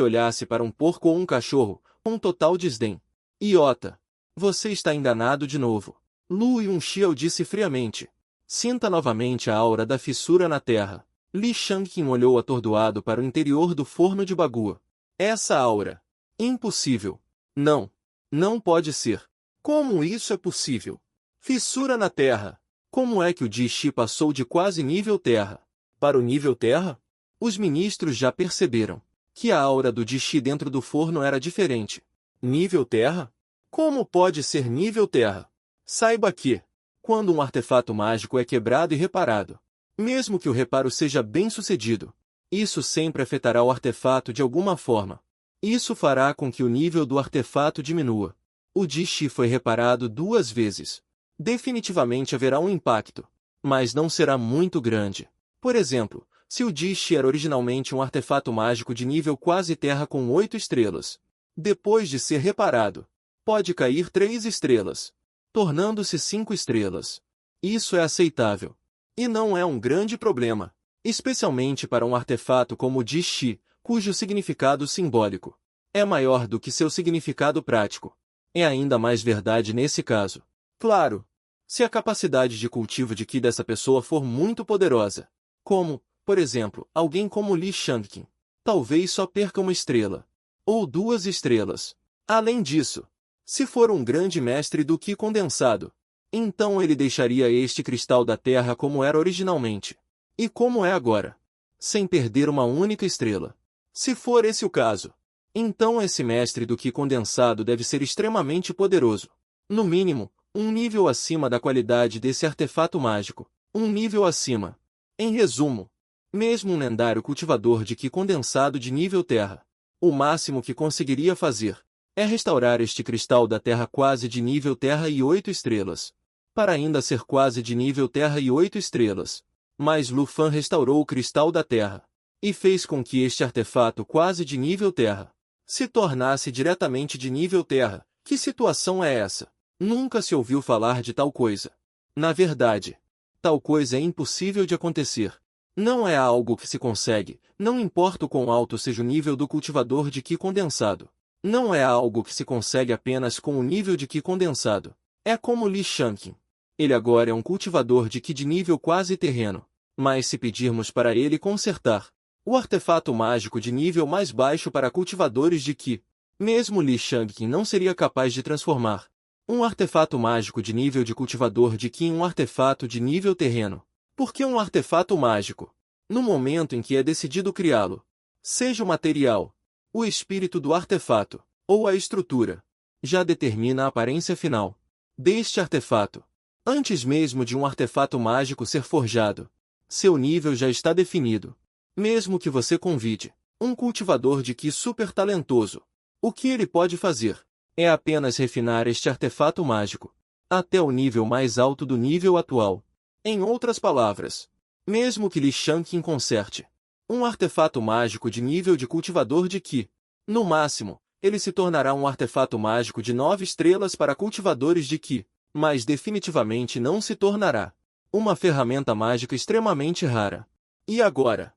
olhasse para um porco ou um cachorro, com total desdém. Iota! Você está enganado de novo. Lu Yunxiu disse friamente. Sinta novamente a aura da fissura na terra. Li Shanqin olhou atordoado para o interior do forno de bagua. Essa aura. Impossível. Não. Não pode ser. Como isso é possível? Fissura na terra. Como é que o Ji Shi passou de quase nível terra para o nível terra? Os ministros já perceberam que a aura do Di-Chi dentro do forno era diferente. Nível Terra? Como pode ser nível Terra? Saiba que, quando um artefato mágico é quebrado e reparado, mesmo que o reparo seja bem sucedido, isso sempre afetará o artefato de alguma forma. Isso fará com que o nível do artefato diminua. O Di-Chi foi reparado 2 vezes. Definitivamente haverá um impacto, mas não será muito grande. Por exemplo, se o Di-Chi era originalmente um artefato mágico de nível quase Terra com 8 estrelas, depois de ser reparado, pode cair 3 estrelas, tornando-se 5 estrelas. Isso é aceitável. E não é um grande problema, especialmente para um artefato como o Di-Chi, cujo significado simbólico é maior do que seu significado prático. É ainda mais verdade nesse caso. Claro, se a capacidade de cultivo de Qi dessa pessoa for muito poderosa, como, por exemplo, alguém como Li Shangqin, talvez só perca 1 estrela, ou 2 estrelas. Além disso, se for um grande mestre do Qi condensado, então ele deixaria este cristal da Terra como era originalmente, e como é agora, sem perder uma única estrela. Se for esse o caso, então esse mestre do Qi condensado deve ser extremamente poderoso. No mínimo, um nível acima da qualidade desse artefato mágico. Um nível acima. Em resumo, mesmo um lendário cultivador de Qi condensado de nível Terra, o máximo que conseguiria fazer é restaurar este cristal da Terra quase de nível Terra e 8 estrelas, para ainda ser quase de nível Terra e 8 estrelas. Mas Lu Fan restaurou o cristal da Terra, e fez com que este artefato quase de nível Terra se tornasse diretamente de nível Terra. Que situação é essa? Nunca se ouviu falar de tal coisa. Na verdade, tal coisa é impossível de acontecer. Não é algo que se consegue, não importa o quão alto seja o nível do cultivador de Qi condensado. Não é algo que se consegue apenas com o nível de Qi condensado. É como Li Shangqin. Ele agora é um cultivador de Qi de nível quase terreno. Mas se pedirmos para ele consertar o artefato mágico de nível mais baixo para cultivadores de Qi, mesmo Li Shangqin não seria capaz de transformar um artefato mágico de nível de cultivador de Qi em um artefato de nível terreno. Porque um artefato mágico, no momento em que é decidido criá-lo, seja o material, o espírito do artefato, ou a estrutura, já determina a aparência final deste artefato. Antes mesmo de um artefato mágico ser forjado, seu nível já está definido. Mesmo que você convide um cultivador de Qi super talentoso, o que ele pode fazer é apenas refinar este artefato mágico até o nível mais alto do nível atual. Em outras palavras, mesmo que Li Shangqin conserte um artefato mágico de nível de cultivador de Qi, no máximo, ele se tornará um artefato mágico de 9 estrelas para cultivadores de Qi, mas definitivamente não se tornará uma ferramenta mágica extremamente rara. E agora?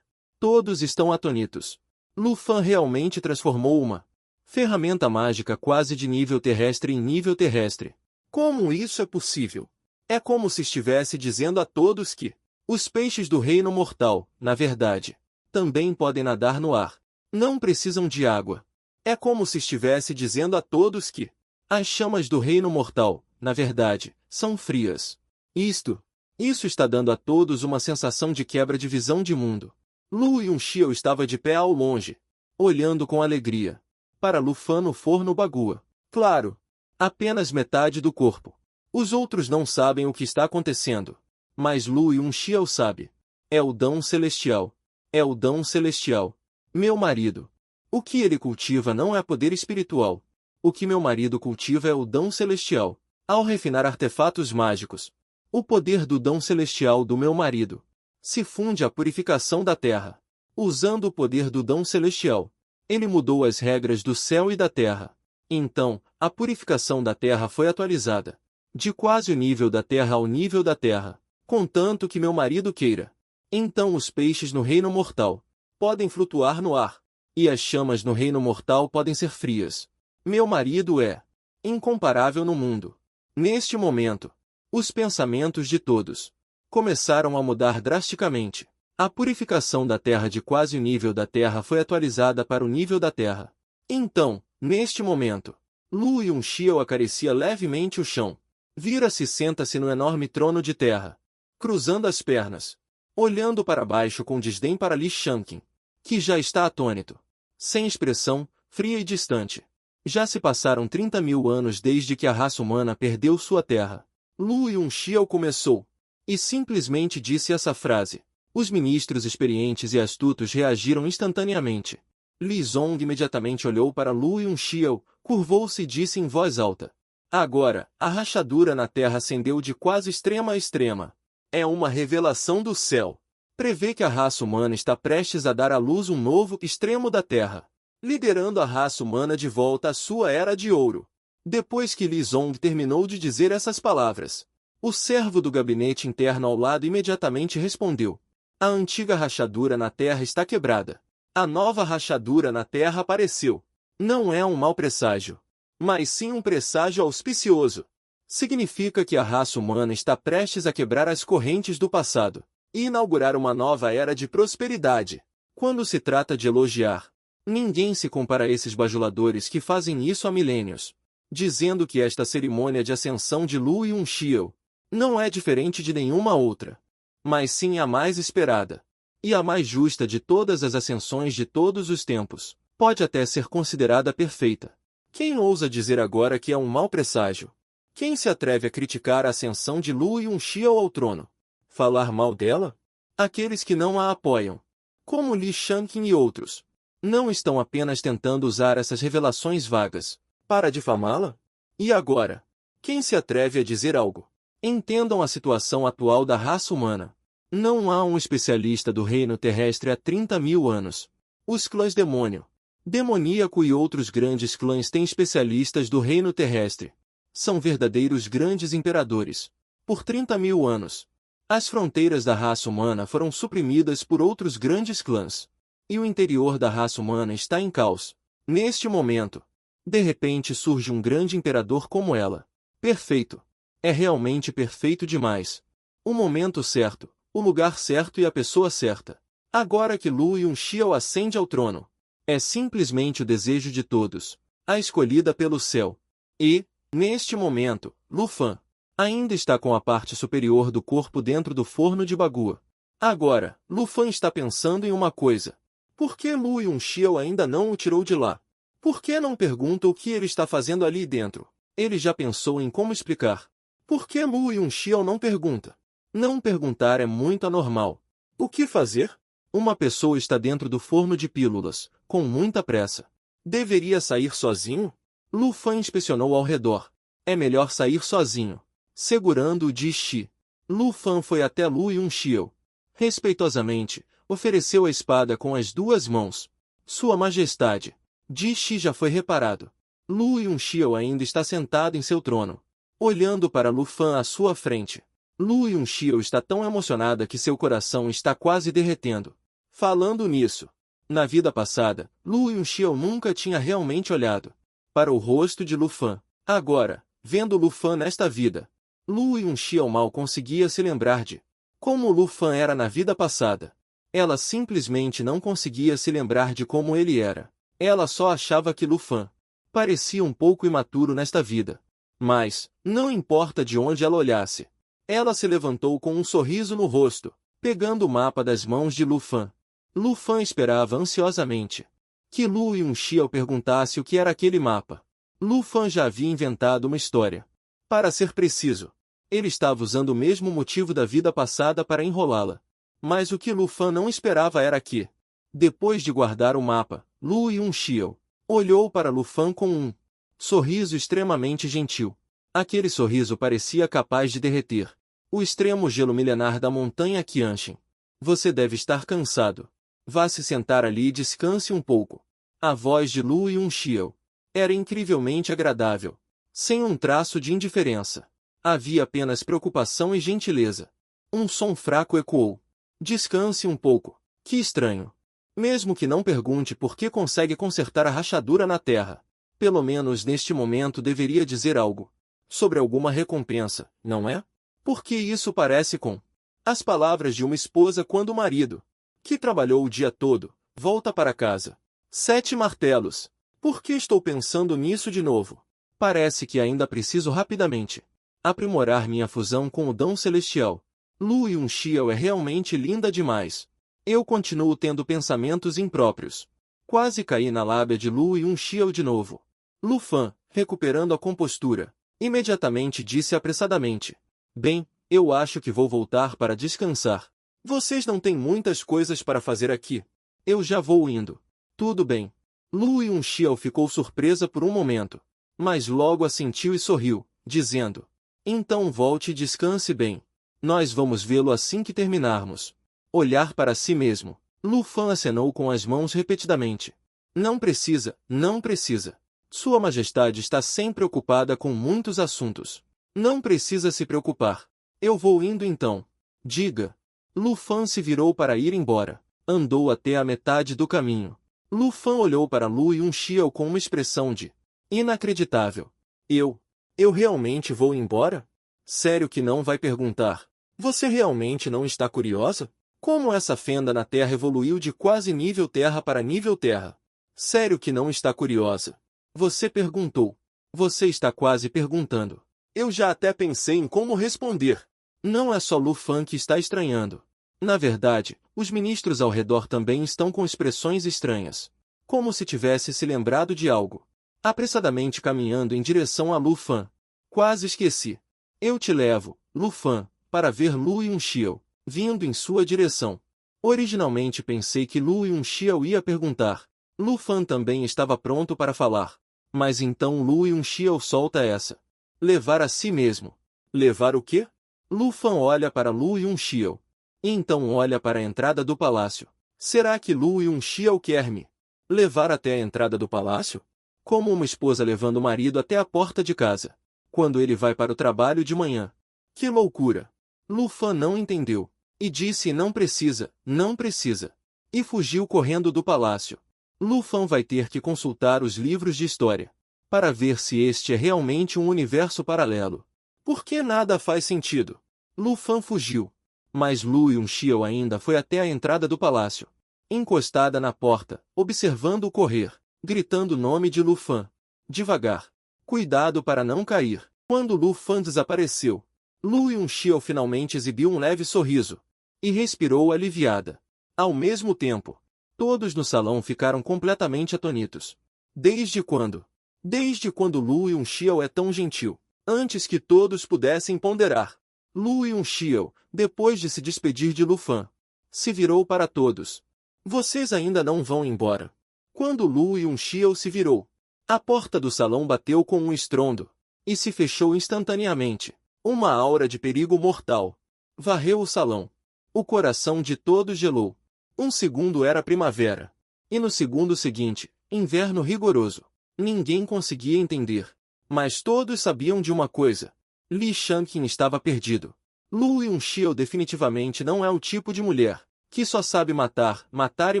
Todos estão atônitos. Lu Fan realmente transformou uma ferramenta mágica quase de nível terrestre em nível terrestre. Como isso é possível? É como se estivesse dizendo a todos que os peixes do reino mortal, na verdade, também podem nadar no ar. Não precisam de água. É como se estivesse dizendo a todos que as chamas do reino mortal, na verdade, são frias. Isso está dando a todos uma sensação de quebra de visão de mundo. Lu Yunxiao estava de pé ao longe, olhando com alegria para Lu Fan no forno Bagua. Claro, apenas metade do corpo. Os outros não sabem o que está acontecendo, mas Lu Yunxiao sabe. É o dão celestial. É o dão celestial. Meu marido. O que ele cultiva não é poder espiritual. O que meu marido cultiva é o dão celestial. Ao refinar artefatos mágicos, o poder do dão celestial do meu marido se funde à purificação da terra. Usando o poder do dão celestial, ele mudou as regras do céu e da terra. Então, a purificação da terra foi atualizada de quase o nível da terra ao nível da terra, contanto que meu marido queira. Então os peixes no reino mortal podem flutuar no ar, e as chamas no reino mortal podem ser frias. Meu marido é incomparável no mundo. Neste momento, os pensamentos de todos começaram a mudar drasticamente. A purificação da terra de quase o nível da terra foi atualizada para o nível da terra. Então, neste momento, Lu Yunxiao acaricia levemente o chão. Vira-se e senta-se no enorme trono de terra, cruzando as pernas. olhando para baixo com desdém para Li Shanqin, que já está atônito. Sem expressão, fria e distante. Já se passaram 30.000 anos desde que a raça humana perdeu sua terra. Lu Yunxiao começou, e simplesmente disse essa frase. Os ministros experientes e astutos reagiram instantaneamente. Li Zong imediatamente olhou para Lu Yunxiao, curvou-se e disse em voz alta. Agora, a rachadura na terra ascendeu de quase extrema a extrema. É uma revelação do céu. Prevê que a raça humana está prestes a dar à luz um novo extremo da terra, liderando a raça humana de volta à sua era de ouro. Depois que Li Zong terminou de dizer essas palavras, o servo do gabinete interno ao lado imediatamente respondeu. A antiga rachadura na terra está quebrada. A nova rachadura na terra apareceu. Não é um mau presságio, mas sim um presságio auspicioso. Significa que a raça humana está prestes a quebrar as correntes do passado e inaugurar uma nova era de prosperidade. Quando se trata de elogiar, ninguém se compara a esses bajuladores que fazem isso há milênios, dizendo que esta cerimônia de ascensão de Lu Yunxiao não é diferente de nenhuma outra, mas sim a mais esperada e a mais justa de todas as ascensões de todos os tempos. Pode até ser considerada perfeita. Quem ousa dizer agora que é um mau presságio? Quem se atreve a criticar a ascensão de Lu Yunxiao ao trono? Falar mal dela? Aqueles que não a apoiam, como Li Shanqin e outros, não estão apenas tentando usar essas revelações vagas para difamá-la? E agora, quem se atreve a dizer algo? Entendam a situação atual da raça humana. Não há um especialista do reino terrestre há 30.000 anos. Os clãs demônio, demoníaco e outros grandes clãs têm especialistas do reino terrestre. São verdadeiros grandes imperadores. Por 30.000 anos, as fronteiras da raça humana foram suprimidas por outros grandes clãs. E o interior da raça humana está em caos. Neste momento, de repente surge um grande imperador como ela. Perfeito. É realmente perfeito demais. O momento certo, o lugar certo e a pessoa certa. Agora que Lu Yunxiao ascende ao trono, é simplesmente o desejo de todos, a escolhida pelo céu. E, neste momento, Lu Fan ainda está com a parte superior do corpo dentro do forno de bagua. Agora, Lu Fan está pensando em uma coisa. Por que Lu Yunxiao ainda não o tirou de lá? Por que não pergunta o que ele está fazendo ali dentro? Ele já pensou em como explicar. Por que Lu Yunxiao não pergunta? Não perguntar é muito anormal. O que fazer? Uma pessoa está dentro do forno de pílulas, com muita pressa. Deveria sair sozinho? Lu Fan inspecionou ao redor. É melhor sair sozinho. Segurando o Di Shi, Lu Fan foi até Lu Yunxiao. Respeitosamente, ofereceu a espada com as duas mãos. Sua Majestade, Di Shi já foi reparado. Lu Yunxiao ainda está sentado em seu trono, olhando para Lu Fan à sua frente. Lu Yunxiao está tão emocionada que seu coração está quase derretendo. Falando nisso, na vida passada, Lu Yunxiao nunca tinha realmente olhado para o rosto de Lu Fan. Agora, vendo Lu Fan nesta vida, Lu Yunxiao mal conseguia se lembrar de como Lu Fan era na vida passada. Ela simplesmente não conseguia se lembrar de como ele era. Ela só achava que Lu Fan parecia um pouco imaturo nesta vida. Mas, não importa de onde ela olhasse, ela se levantou com um sorriso no rosto, pegando o mapa das mãos de Lu Fan. Lu Fan esperava ansiosamente que Lu Yunxiao perguntasse o que era aquele mapa. Lu Fan já havia inventado uma história. Para ser preciso, ele estava usando o mesmo motivo da vida passada para enrolá-la. Mas o que Lu Fan não esperava era que, depois de guardar o mapa, Lu Yunxiao olhou para Lu Fan com um sorriso extremamente gentil. Aquele sorriso parecia capaz de derreter o extremo gelo milenar da montanha Qianshan. Você deve estar cansado. Vá se sentar ali e descanse um pouco. A voz de Lu Yunxiao era incrivelmente agradável, sem um traço de indiferença. Havia apenas preocupação e gentileza. Um som fraco ecoou. Descanse um pouco. Que estranho. Mesmo que não pergunte por que consegue consertar a rachadura na terra, pelo menos neste momento deveria dizer algo sobre alguma recompensa, não é? Porque isso parece com as palavras de uma esposa quando o marido, que trabalhou o dia todo, volta para casa. 7 martelos. Por que estou pensando nisso de novo? Parece que ainda preciso rapidamente aprimorar minha fusão com o Dão Celestial. Lu Yunxiao é realmente linda demais. Eu continuo tendo pensamentos impróprios. Quase caí na lábia de Lu Yunxiao de novo. Lu Fan, recuperando a compostura, imediatamente disse apressadamente: Bem, eu acho que vou voltar para descansar. Vocês não têm muitas coisas para fazer aqui. Eu já vou indo. Tudo bem. Lu Yunxiao ficou surpresa por um momento, mas logo assentiu e sorriu, dizendo: Então volte e descanse bem. Nós vamos vê-lo assim que terminarmos. Olhar para si mesmo. Lu Fan acenou com as mãos repetidamente. Não precisa, não precisa. Sua Majestade está sempre ocupada com muitos assuntos. Não precisa se preocupar. Eu vou indo então. Diga. Lu Fan se virou para ir embora. Andou até a metade do caminho. Lu Fan olhou para Lu Yunxiao com uma expressão de inacreditável. Eu realmente vou embora? Sério que não vai perguntar? Você realmente não está curiosa? Como essa fenda na Terra evoluiu de quase nível Terra para nível Terra? Sério que não está curiosa? Você perguntou. Você está quase perguntando. Eu já até pensei em como responder. Não é só Lu Fan que está estranhando. Na verdade, os ministros ao redor também estão com expressões estranhas. Como se tivesse se lembrado de algo. Apressadamente caminhando em direção a Lu Fan. Quase esqueci. Eu te levo, Lu Fan, para ver Lu Yunxiao, vindo em sua direção. Originalmente pensei que Lu Yunxiao ia perguntar. Lu Fan também estava pronto para falar. Mas então Lu Yunxiao solta essa. Levar a si mesmo. Levar o quê? Lu Fan olha para Lu Yunxiao. E então olha para a entrada do palácio. Será que Lu Yunxiao quer me levar até a entrada do palácio? Como uma esposa levando o marido até a porta de casa, quando ele vai para o trabalho de manhã. Que loucura! Lu Fan não entendeu. E disse não precisa, não precisa. E fugiu correndo do palácio. Lu Fan vai ter que consultar os livros de história, para ver se este é realmente um universo paralelo. Porque nada faz sentido. Lu Fan fugiu. Mas Lu Yunxiao ainda foi até a entrada do palácio. Encostada na porta, observando-o correr, gritando o nome de Lu Fan. Devagar. Cuidado para não cair. Quando Lu Fan desapareceu, Lu Yunxiao finalmente exibiu um leve sorriso. E respirou aliviada. Ao mesmo tempo, todos no salão ficaram completamente atônitos. Desde quando? Desde quando Lu Yunxiao é tão gentil? Antes que todos pudessem ponderar. Lu Yunxiao, depois de se despedir de Lu Fan, se virou para todos. Vocês ainda não vão embora. Quando Lu Yunxiao se virou, a porta do salão bateu com um estrondo, e se fechou instantaneamente. Uma aura de perigo mortal varreu o salão. O coração de todos gelou. Um segundo era primavera. E no segundo seguinte, inverno rigoroso. Ninguém conseguia entender. Mas todos sabiam de uma coisa. Li Shangqin estava perdido. Lu Yunxiao definitivamente não é o tipo de mulher que só sabe matar, matar e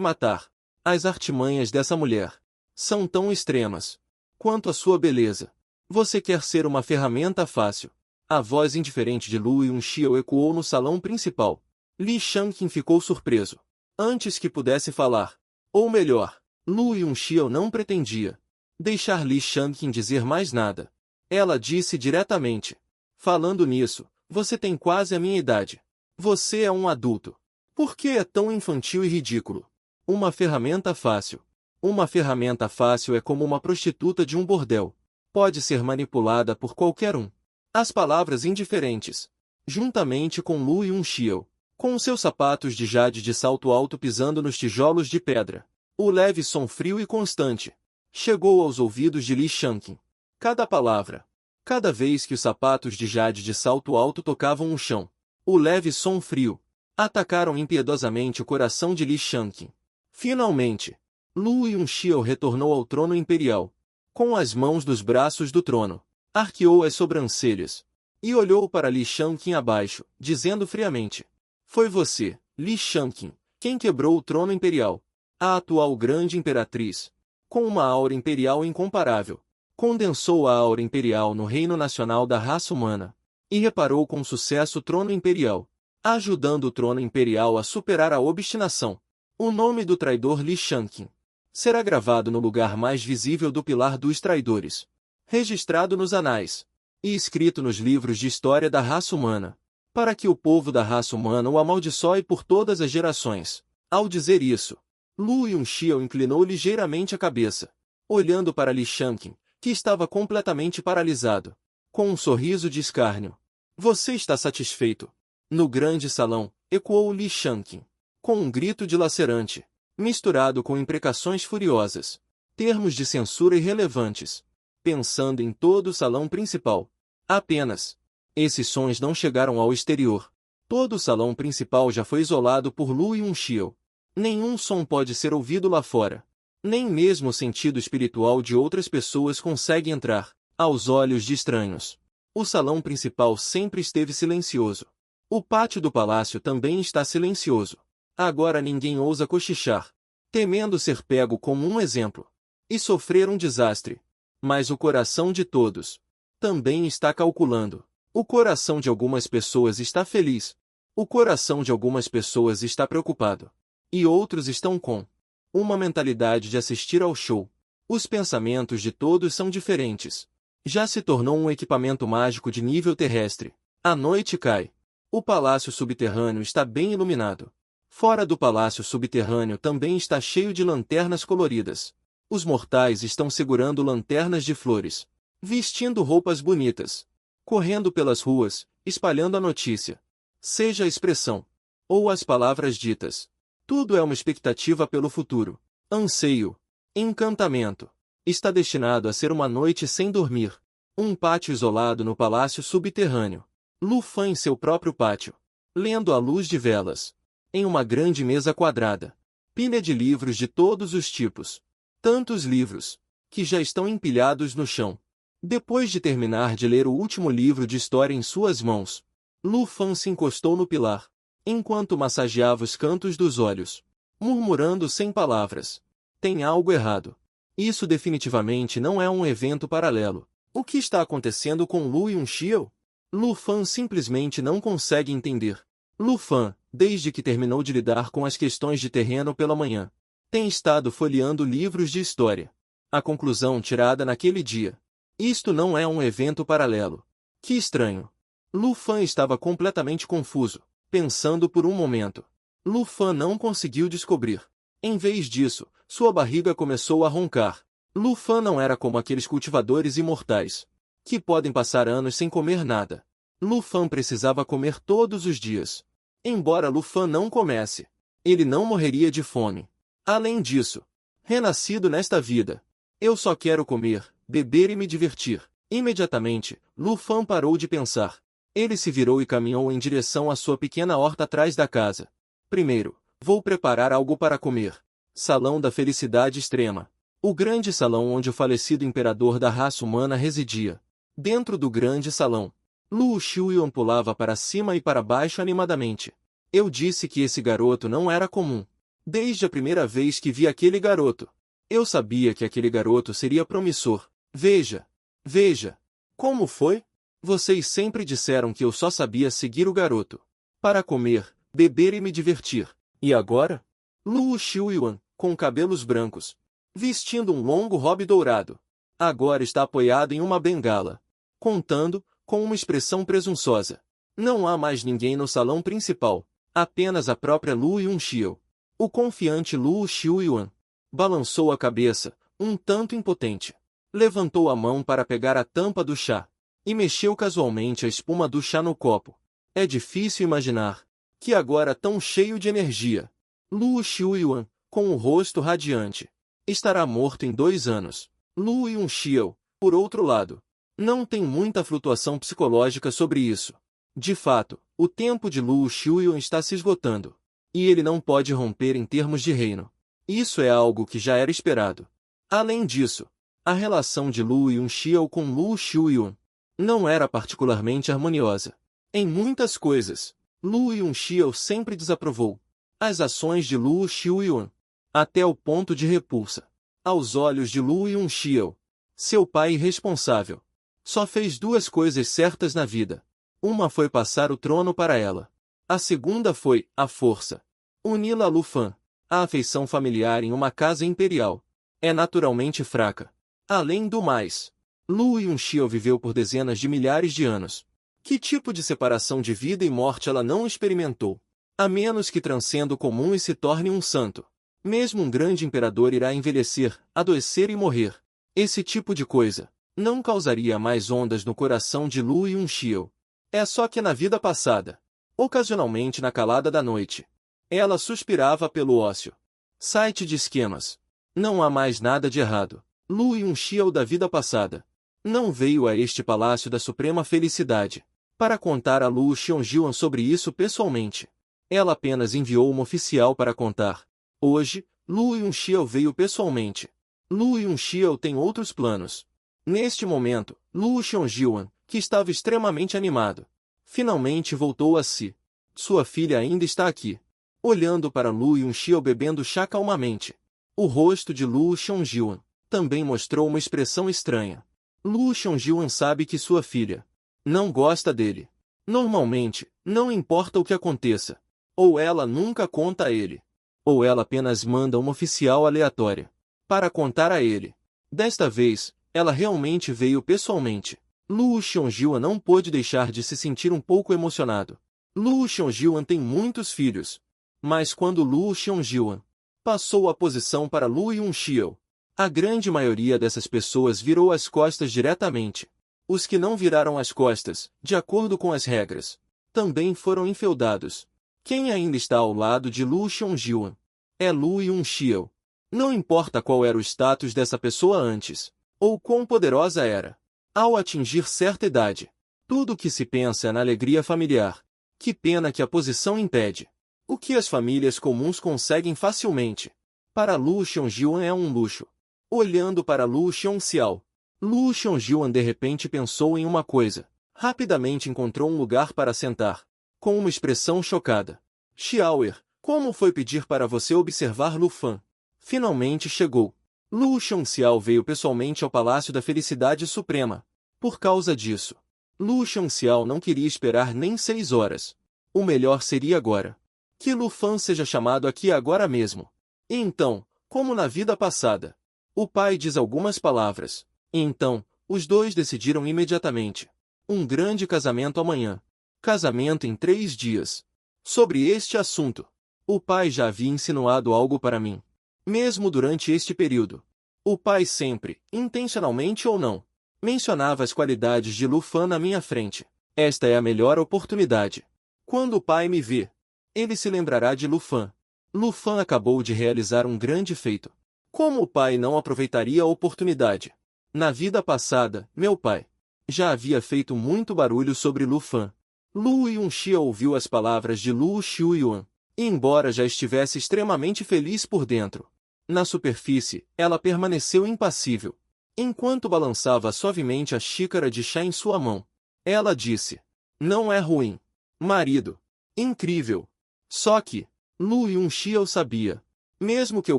matar. As artimanhas dessa mulher são tão extremas quanto a sua beleza. Você quer ser uma ferramenta fácil. A voz indiferente de Lu Yunxiao ecoou no salão principal. Li Shangqin ficou surpreso. Antes que pudesse falar. Ou melhor, Lu Yunxiao não pretendia deixar Li Shangqin dizer mais nada. Ela disse diretamente. Falando nisso, você tem quase a minha idade. Você é um adulto. Por que é tão infantil e ridículo? Uma ferramenta fácil. Uma ferramenta fácil é como uma prostituta de um bordel. Pode ser manipulada por qualquer um. As palavras indiferentes, juntamente com Lu Yunxiao, com seus sapatos de jade de salto alto pisando nos tijolos de pedra. O leve som frio e constante chegou aos ouvidos de Li Shangqin. Cada palavra, cada vez que os sapatos de jade de salto alto tocavam o chão, o leve som frio, atacaram impiedosamente o coração de Li Shangqin. Finalmente, Lu Yunxiao retornou ao trono imperial, com as mãos nos braços do trono, arqueou as sobrancelhas, e olhou para Li Shangqin abaixo, dizendo friamente: Foi você, Li Shangqin, quem quebrou o trono imperial. A atual grande imperatriz, com uma aura imperial incomparável, condensou a aura imperial no reino nacional da raça humana, e reparou com sucesso o trono imperial, ajudando o trono imperial a superar a obstinação. O nome do traidor Li Shangqin será gravado no lugar mais visível do pilar dos traidores, registrado nos anais, e escrito nos livros de história da raça humana. para que o povo da raça humana o amaldiçoe por todas as gerações. Ao dizer isso, Lu Yunxiao inclinou ligeiramente a cabeça, olhando para Li Shanqing, que estava completamente paralisado, com um sorriso de escárnio. Você está satisfeito? No grande salão, ecoou Li Shanqing, com um grito dilacerante, misturado com imprecações furiosas, termos de censura irrelevantes, pensando em todo o salão principal. Apenas. Esses sons não chegaram ao exterior. Todo o salão principal já foi isolado por Lu Yunxiao. Nenhum som pode ser ouvido lá fora. Nem mesmo o sentido espiritual de outras pessoas consegue entrar, aos olhos de estranhos. O salão principal sempre esteve silencioso. O pátio do palácio também está silencioso. Agora ninguém ousa cochichar, temendo ser pego como um exemplo e sofrer um desastre. Mas o coração de todos também está calculando. O coração de algumas pessoas está feliz. O coração de algumas pessoas está preocupado. E outros estão com uma mentalidade de assistir ao show. Os pensamentos de todos são diferentes. Já se tornou um equipamento mágico de nível terrestre. A noite cai. O palácio subterrâneo está bem iluminado. Fora do palácio subterrâneo também está cheio de lanternas coloridas. Os mortais estão segurando lanternas de flores, vestindo roupas bonitas, correndo pelas ruas, espalhando a notícia. Seja a expressão ou as palavras ditas. Tudo é uma expectativa pelo futuro. Anseio. Encantamento. Está destinado a ser uma noite sem dormir. Um pátio isolado no palácio subterrâneo. Lu Fan em seu próprio pátio, lendo à luz de velas, em uma grande mesa quadrada. Pilha de livros de todos os tipos. Tantos livros, que já estão empilhados no chão. Depois de terminar de ler o último livro de história em suas mãos, Lu Fan se encostou no pilar, enquanto massageava os cantos dos olhos, murmurando sem palavras. Tem algo errado. Isso definitivamente não é um evento paralelo. O que está acontecendo com Lu Yunxiao? Lu Fan simplesmente não consegue entender. Lu Fan, desde que terminou de lidar com as questões de terreno pela manhã, tem estado folheando livros de história. A conclusão tirada naquele dia. Isto não é um evento paralelo. Que estranho. Lu Fan estava completamente confuso, pensando por um momento. Lu Fan não conseguiu descobrir. Em vez disso, sua barriga começou a roncar. Lu Fan não era como aqueles cultivadores imortais, que podem passar anos sem comer nada. Lu Fan precisava comer todos os dias. Embora Lu Fan não comesse, ele não morreria de fome. Além disso, renascido nesta vida, eu só quero comer, beber e me divertir. Imediatamente, Lu Fan parou de pensar. Ele se virou e caminhou em direção à sua pequena horta atrás da casa. Primeiro, vou preparar algo para comer. Salão da Felicidade Extrema. O grande salão onde o falecido imperador da raça humana residia. Dentro do grande salão, Lu Xiuyuan pulava para cima e para baixo animadamente. Eu disse que esse garoto não era comum. Desde a primeira vez que vi aquele garoto, eu sabia que aquele garoto seria promissor. Veja. Veja. Como foi? Vocês sempre disseram que eu só sabia seguir o garoto para comer, beber e me divertir. E agora? Lu Xiuyuan, com cabelos brancos, vestindo um longo robe dourado, agora está apoiado em uma bengala, contando, com uma expressão presunçosa. Não há mais ninguém no salão principal, apenas a própria Lu Yunxiao. O confiante Lu Xiuyuan balançou a cabeça, um tanto impotente. Levantou a mão para pegar a tampa do chá e mexeu casualmente a espuma do chá no copo. É difícil imaginar que agora tão cheio de energia, Lu Xiuyuan, com o rosto radiante, estará morto em 2 anos. Lu Yunxiao, por outro lado, não tem muita flutuação psicológica sobre isso. De fato, o tempo de Lu Xiuyuan está se esgotando, e ele não pode romper em termos de reino. Isso é algo que já era esperado. Além disso, a relação de Lu Yunxiao com Lu Xiuyuan não era particularmente harmoniosa. Em muitas coisas, Lu Yunxiao sempre desaprovou as ações de Lu Xiuyuan, até o ponto de repulsa. Aos olhos de Lu Yunxiao, seu pai irresponsável só fez 2 coisas certas na vida. Uma foi passar o trono para ela. A segunda foi, à força, uni-la a Lu Fan. A afeição familiar em uma casa imperial é naturalmente fraca. Além do mais, Lu Yunxiao viveu por dezenas de milhares de anos. Que tipo de separação de vida e morte ela não experimentou? A menos que transcenda o comum e se torne um santo. Mesmo um grande imperador irá envelhecer, adoecer e morrer. Esse tipo de coisa não causaria mais ondas no coração de Lu Yunxiu. É só que na vida passada, ocasionalmente na calada da noite, ela suspirava pelo ócio. Site de esquemas. Não há mais nada de errado. Lu Yunxiu da vida passada não veio a este palácio da suprema felicidade para contar a Lu Xiongjuan sobre isso pessoalmente. Ela apenas enviou uma oficial para contar. Hoje, Lu Yunxiu veio pessoalmente. Lu Yunxiu tem outros planos. Neste momento, Lu Xiongjuan, que estava extremamente animado, finalmente voltou a si. Sua filha ainda está aqui. Olhando para Lu Yunxiu bebendo chá calmamente. O rosto de Lu Xiongjuan também mostrou uma expressão estranha. Lu Xiongjuan sabe que sua filha não gosta dele. Normalmente, não importa o que aconteça. Ou ela nunca conta a ele, ou ela apenas manda uma oficial aleatória para contar a ele. Desta vez, ela realmente veio pessoalmente. Lu Xiongjuan não pôde deixar de se sentir um pouco emocionado. Lu Xiongjuan tem muitos filhos, mas quando Lu Xiongjuan passou a posição para Lu Yunxiu, a grande maioria dessas pessoas virou as costas diretamente. Os que não viraram as costas, de acordo com as regras, também foram enfeudados. Quem ainda está ao lado de Lu Xiongjuan é Lu Yunxiu. Não importa qual era o status dessa pessoa antes, ou quão poderosa era. Ao atingir certa idade, tudo o que se pensa é na alegria familiar. Que pena que a posição impede. O que as famílias comuns conseguem facilmente, para Lu Xiongjuan é um luxo. Olhando para Lu Xiongxiao, Lu Xiongjuan de repente pensou em uma coisa. Rapidamente encontrou um lugar para sentar, com uma expressão chocada. Xiaoer, como foi pedir para você observar Lu Fan? Finalmente chegou. Lu Xiongxiao veio pessoalmente ao Palácio da Felicidade Suprema. Por causa disso, Lu Xiongxiao não queria esperar nem 6 horas. O melhor seria agora. Que Lu Fan seja chamado aqui agora mesmo. E então, como na vida passada, o pai diz algumas palavras. E então, os dois decidiram imediatamente. Um grande casamento amanhã. Casamento em 3 dias. Sobre este assunto, o pai já havia insinuado algo para mim. Mesmo durante este período, o pai sempre, intencionalmente ou não, mencionava as qualidades de Lu Fan na minha frente. Esta é a melhor oportunidade. Quando o pai me vê, ele se lembrará de Lu Fan. Lu Fan acabou de realizar um grande feito. Como o pai não aproveitaria a oportunidade? Na vida passada, meu pai já havia feito muito barulho sobre Lu Fan. Lu Yunxia ouviu as palavras de Lu Xiuyuan, e embora já estivesse extremamente feliz por dentro, na superfície, ela permaneceu impassível. Enquanto balançava suavemente a xícara de chá em sua mão, ela disse: não é ruim, marido. Incrível. Só que, Lu Yunxia eu sabia. Mesmo que eu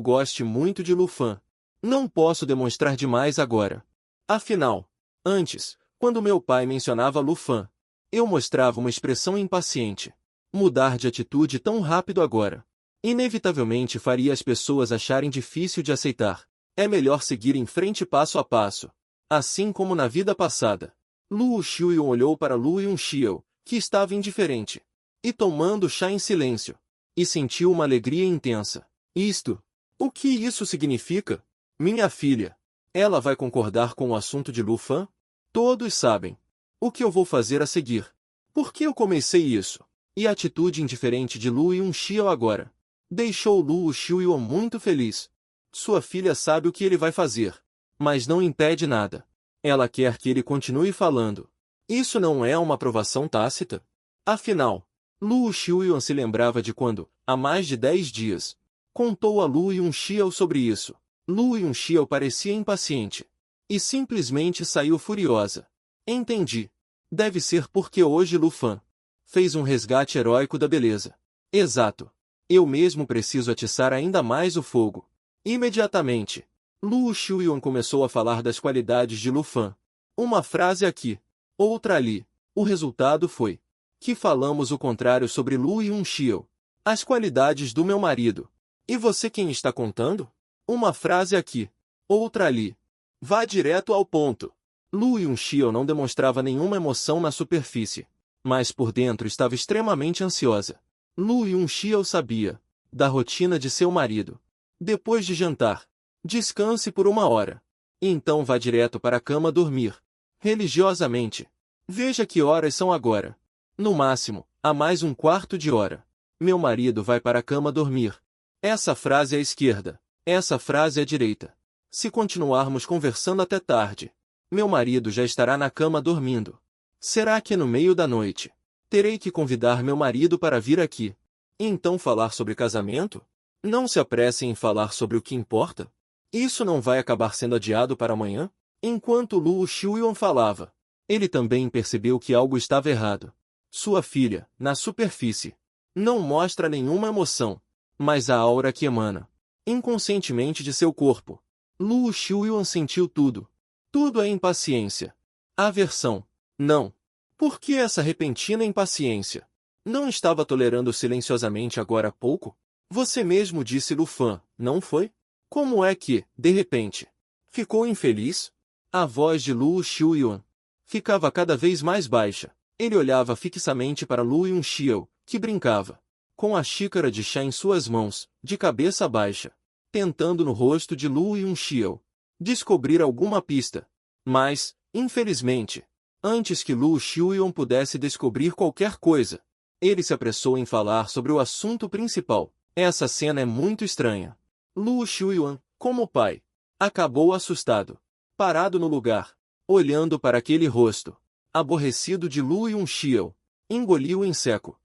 goste muito de Lu Fan, não posso demonstrar demais agora. Afinal, antes, quando meu pai mencionava Lu Fan, eu mostrava uma expressão impaciente. Mudar de atitude tão rápido agora, inevitavelmente faria as pessoas acharem difícil de aceitar. É melhor seguir em frente passo a passo. Assim como na vida passada. Lu Xiuyuan olhou para Lu Yunxiu, que estava indiferente, e tomando chá em silêncio, e sentiu uma alegria intensa. Isto? O que isso significa? Minha filha, ela vai concordar com o assunto de Lu Fan? Todos sabem o que eu vou fazer a seguir. Por que eu comecei isso? E a atitude indiferente de Lu Yunxiu agora deixou Lu Xiuyuan muito feliz. Sua filha sabe o que ele vai fazer, mas não impede nada. Ela quer que ele continue falando. Isso não é uma aprovação tácita? Afinal, Lu Xiuyuan se lembrava de quando, há mais de 10 dias, contou a Lu Yunxiu sobre isso. Lu Yunxiu parecia impaciente e simplesmente saiu furiosa. Entendi. Deve ser porque hoje Lu Fan fez um resgate heróico da beleza. Exato. Eu mesmo preciso atiçar ainda mais o fogo. Imediatamente, Lu Xiuyuan começou a falar das qualidades de Lu Fan. Uma frase aqui, outra ali. O resultado foi que falamos o contrário sobre Lu Yunxiu. As qualidades do meu marido. E você quem está contando? Uma frase aqui, outra ali. Vá direto ao ponto. Lu Yunxiu não demonstrava nenhuma emoção na superfície. mas por dentro estava extremamente ansiosa. Lu Yunxiao sabia da rotina de seu marido. Depois de jantar, descanse por 1 hora. Então vá direto para a cama dormir. Religiosamente. Veja que horas são agora. No máximo, há mais 1/4 de hora. Meu marido vai para a cama dormir. Essa frase é à esquerda. Essa frase é à direita. Se continuarmos conversando até tarde, meu marido já estará na cama dormindo. Será que no meio da noite terei que convidar meu marido para vir aqui? E então falar sobre casamento? Não se apressem em falar sobre o que importa. Isso não vai acabar sendo adiado para amanhã? Enquanto Lu Xiuyuan falava, ele também percebeu que algo estava errado. Sua filha, na superfície, não mostra nenhuma emoção, mas a aura que emana inconscientemente de seu corpo. Lu Xiuyuan sentiu tudo. Tudo é impaciência. Aversão. Não. Por que essa repentina impaciência? Não estava tolerando silenciosamente agora há pouco? Você mesmo disse Lu Fan, não foi? Como é que, de repente, ficou infeliz? A voz de Lu Xiuyuan ficava cada vez mais baixa. Ele olhava fixamente para Lu Yunxiao, que brincava com a xícara de chá em suas mãos, de cabeça baixa, tentando no rosto de Lu Yunxiao descobrir alguma pista. Mas, infelizmente, antes que Lu Xiuyuan pudesse descobrir qualquer coisa, ele se apressou em falar sobre o assunto principal. Essa cena é muito estranha. Lu Xiuyuan, como pai, acabou assustado, parado no lugar, olhando para aquele rosto aborrecido de Lu Yunxiao. Engoliu em seco.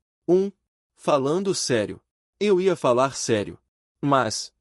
Falando sério. Eu ia falar sério. Mas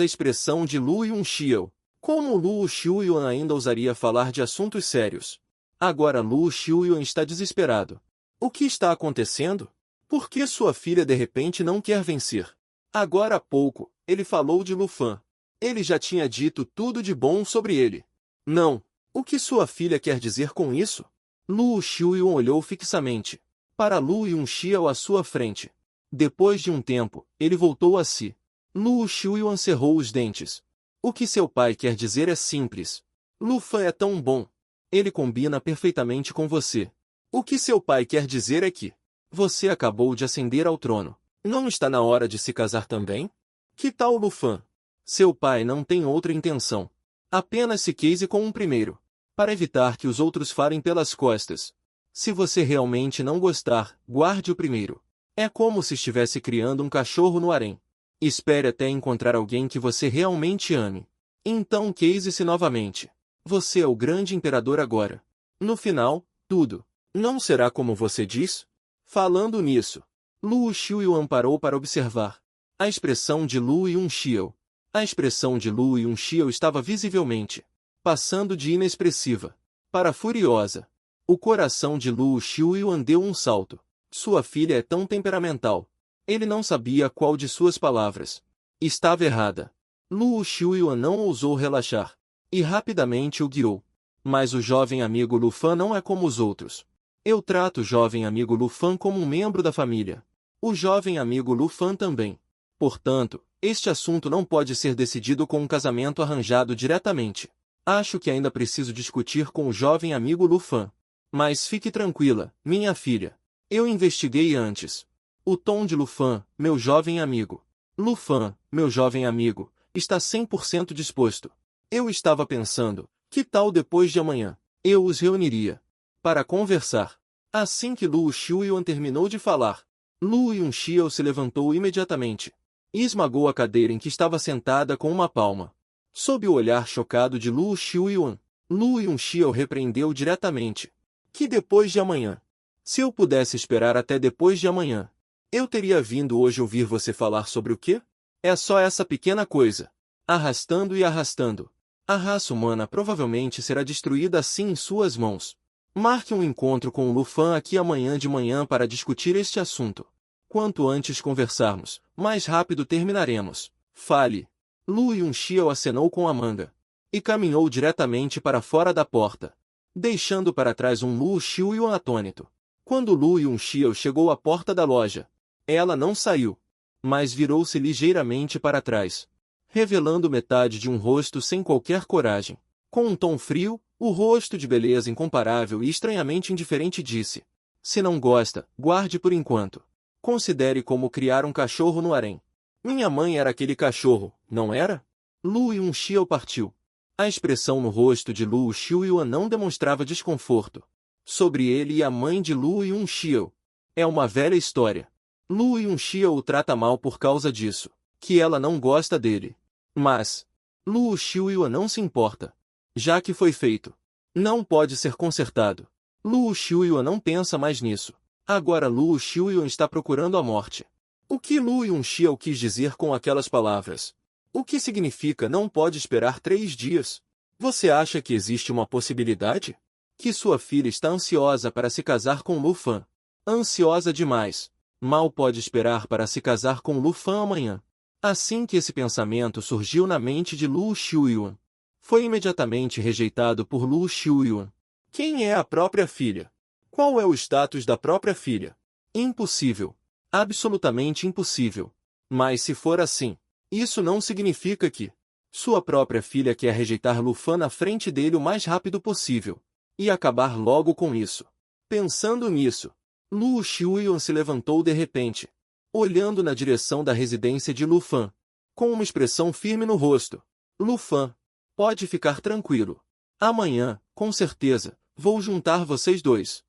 a expressão de Lu Yunxiao. Como Lu Xiuyuan ainda ousaria falar de assuntos sérios? Agora Lu Xiuyuan está desesperado. O que está acontecendo? Por que sua filha de repente não quer vencer? Agora há pouco, ele falou de Lu Fan. Ele já tinha dito tudo de bom sobre ele. Não. O que sua filha quer dizer com isso? Lu Xiuyuan olhou fixamente para Lu Yunxiao à sua frente. Depois de um tempo, ele voltou a si. Lu Xiuyuan cerrou os dentes. O que seu pai quer dizer é simples. Lu Fan é tão bom. Ele combina perfeitamente com você. O que seu pai quer dizer é que você acabou de ascender ao trono. Não está na hora de se casar também? Que tal Lu Fan? Seu pai não tem outra intenção. Apenas se case com um primeiro, para evitar que os outros falem pelas costas. Se você realmente não gostar, guarde o primeiro. É como se estivesse criando um cachorro no harém. Espere até encontrar alguém que você realmente ame. Então case-se novamente. Você é o grande imperador agora. No final, tudo não será como você diz? Falando nisso, Lu Xiuyuan parou para observar a expressão de Lu Yunxiao. A expressão de Lu Yunxiao estava visivelmente passando de inexpressiva para furiosa. O coração de Lu Xiuyuan deu um salto. Sua filha é tão temperamental. Ele não sabia qual de suas palavras estava errada. Lu Xiuyuan não ousou relaxar e rapidamente o guiou. Mas o jovem amigo Lu Fan não é como os outros. Eu trato o jovem amigo Lu Fan como um membro da família. O jovem amigo Lu Fan também. Portanto, este assunto não pode ser decidido com um casamento arranjado diretamente. Acho que ainda preciso discutir com o jovem amigo Lu Fan. Mas fique tranquila, minha filha. Eu investiguei antes. O tom de Lu Fan, meu jovem amigo. Lu Fan, meu jovem amigo, está 100% disposto. Eu estava pensando, que tal depois de amanhã? Eu os reuniria para conversar. Assim que Lu Xiuyuan terminou de falar, Lu Yunxiao se levantou imediatamente e esmagou a cadeira em que estava sentada com uma palma. Sob o olhar chocado de Lu Xiuyuan, Lu Yunxiao repreendeu diretamente. Que depois de amanhã? Se eu pudesse esperar até depois de amanhã, eu teria vindo hoje ouvir você falar sobre o quê? É só essa pequena coisa. Arrastando e arrastando. A raça humana provavelmente será destruída assim em suas mãos. Marque um encontro com o Lu Fan aqui amanhã de manhã para discutir este assunto. Quanto antes conversarmos, mais rápido terminaremos. Fale. Lu Yunxiao acenou com a manga e caminhou diretamente para fora da porta, deixando para trás um Lu Xiuyuan atônito. Quando Lu Yunxiao chegou à porta da loja, ela não saiu, mas virou-se ligeiramente para trás, revelando metade de um rosto sem qualquer coragem. Com um tom frio, o rosto de beleza incomparável e estranhamente indiferente disse: Se não gosta, guarde por enquanto. Considere como criar um cachorro no harém. Minha mãe era aquele cachorro, não era? Lu Yunxiao partiu. A expressão no rosto de Lu Xiuyuan não demonstrava desconforto. Sobre ele e a mãe de Lu Yunxiao. É uma velha história. Lu Yunxiao o trata mal por causa disso, que ela não gosta dele. Mas Lu Xiuyuan não se importa. Já que foi feito, não pode ser consertado. Lu Xiuyuan não pensa mais nisso. Agora Lu Xiuyuan está procurando a morte. O que Lu Yunxiao quis dizer com aquelas palavras? O que significa não pode esperar 3 dias? Você acha que existe uma possibilidade? Que sua filha está ansiosa para se casar com Lu Fan. Ansiosa demais. Mal pode esperar para se casar com Lu Fan amanhã. Assim que esse pensamento surgiu na mente de Lu Xiuyuan, foi imediatamente rejeitado por Lu Xiuyuan. Quem é a própria filha? Qual é o status da própria filha? Impossível. Absolutamente impossível. Mas se for assim, isso não significa que sua própria filha quer rejeitar Lu Fan na frente dele o mais rápido possível e acabar logo com isso. Pensando nisso, Lu Xiuyuan se levantou de repente, olhando na direção da residência de Lu Fan, com uma expressão firme no rosto. Lu Fan, pode ficar tranquilo. Amanhã, com certeza, vou juntar vocês dois.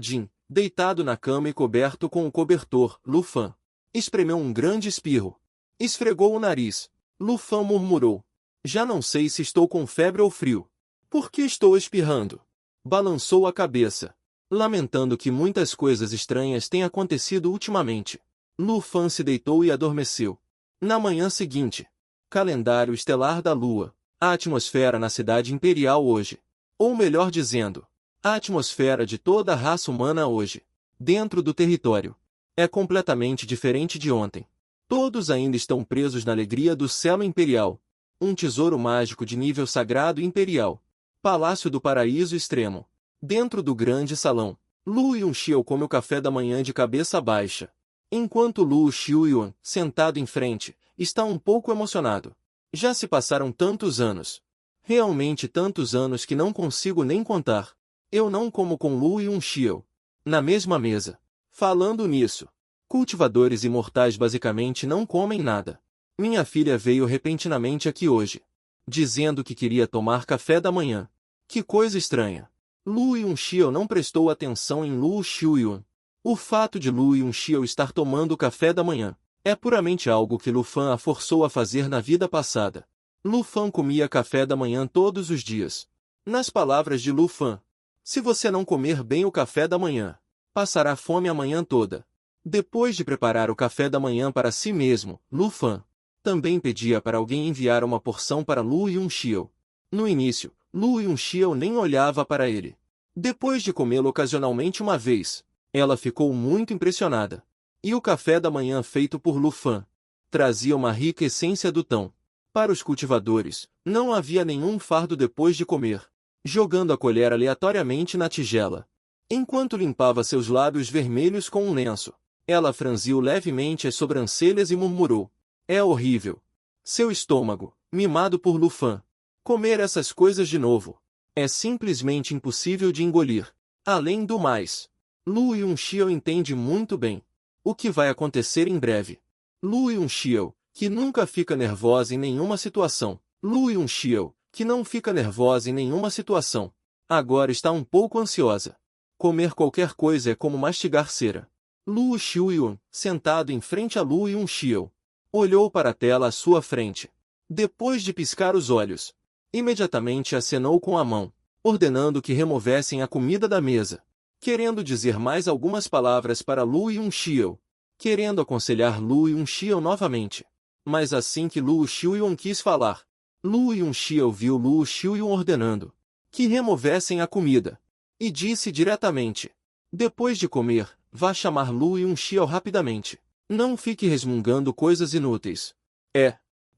Jin, deitado na cama e coberto com o cobertor, Lu Fan espremeu um grande espirro. Esfregou o nariz. Lu Fan murmurou. Já não sei se estou com febre ou frio. Por que estou espirrando? Balançou a cabeça, lamentando que muitas coisas estranhas têm acontecido ultimamente. Lu Fan se deitou e adormeceu. Na manhã seguinte, calendário estelar da Lua. A atmosfera na cidade imperial hoje. Ou melhor dizendo, a atmosfera de toda a raça humana hoje, dentro do território, é completamente diferente de ontem. Todos ainda estão presos na alegria do céu imperial. Um tesouro mágico de nível sagrado imperial. Palácio do Paraíso Extremo. Dentro do grande salão, Lu Yunxiao come o café da manhã de cabeça baixa. Enquanto Lu Xiuyuan, sentado em frente, está um pouco emocionado. Já se passaram tantos anos. Realmente tantos anos que não consigo nem contar. Eu não como com Lu Yunxiao. Na mesma mesa. Falando nisso, cultivadores imortais basicamente não comem nada. Minha filha veio repentinamente aqui hoje, dizendo que queria tomar café da manhã. Que coisa estranha. Lu Yunxiao não prestou atenção em Lu Xiuyuan. O fato de Lu Yunxiao estar tomando café da manhã é puramente algo que Lu Fan a forçou a fazer na vida passada. Lu Fan comia café da manhã todos os dias. Nas palavras de Lu Fan, se você não comer bem o café da manhã, passará fome a manhã toda. Depois de preparar o café da manhã para si mesmo, Lu Fan também pedia para alguém enviar uma porção para Lu Yunxiao. No início, Lu Yunxiao nem olhava para ele. Depois de comê-lo ocasionalmente uma vez, ela ficou muito impressionada. E o café da manhã feito por Lu Fan trazia uma rica essência do tão. Para os cultivadores, não havia nenhum fardo depois de comer. Jogando a colher aleatoriamente na tigela, enquanto limpava seus lábios vermelhos com um lenço, ela franziu levemente as sobrancelhas e murmurou. É horrível. Seu estômago, mimado por Lu Fan. Comer essas coisas de novo. É simplesmente impossível de engolir. Além do mais, Lu Yunxiao entende muito bem o que vai acontecer em breve. Lu Yunxiao, que nunca fica nervosa em nenhuma situação. Lu Yunxiao, que não fica nervosa em nenhuma situação. Agora está um pouco ansiosa. Comer qualquer coisa é como mastigar cera. Lu Xiuyuan, sentado em frente a Lu Yunxiao, olhou para a tela à sua frente. Depois de piscar os olhos, imediatamente acenou com a mão, ordenando que removessem a comida da mesa. Querendo dizer mais algumas palavras para Lu Yunxiao. Querendo aconselhar Lu Yunxiao novamente. Mas assim que Lu Xiuyuan quis falar, Lu Yunxiao viu Lu Xiuyuan ordenando que removessem a comida. E disse diretamente. Depois de comer, vá chamar Lu Yunxiao rapidamente. Não fique resmungando coisas inúteis.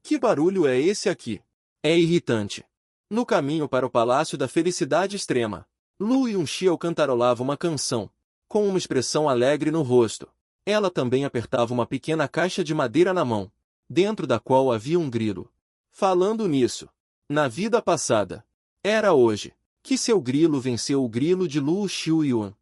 Que barulho é esse aqui? É irritante. No caminho para o Palácio da Felicidade Extrema, Lu Yunxiao cantarolava uma canção, com uma expressão alegre no rosto. Ela também apertava uma pequena caixa de madeira na mão, dentro da qual havia um grilo. Falando nisso, na vida passada, era hoje, que seu grilo venceu o grilo de Lu Xiuyuan.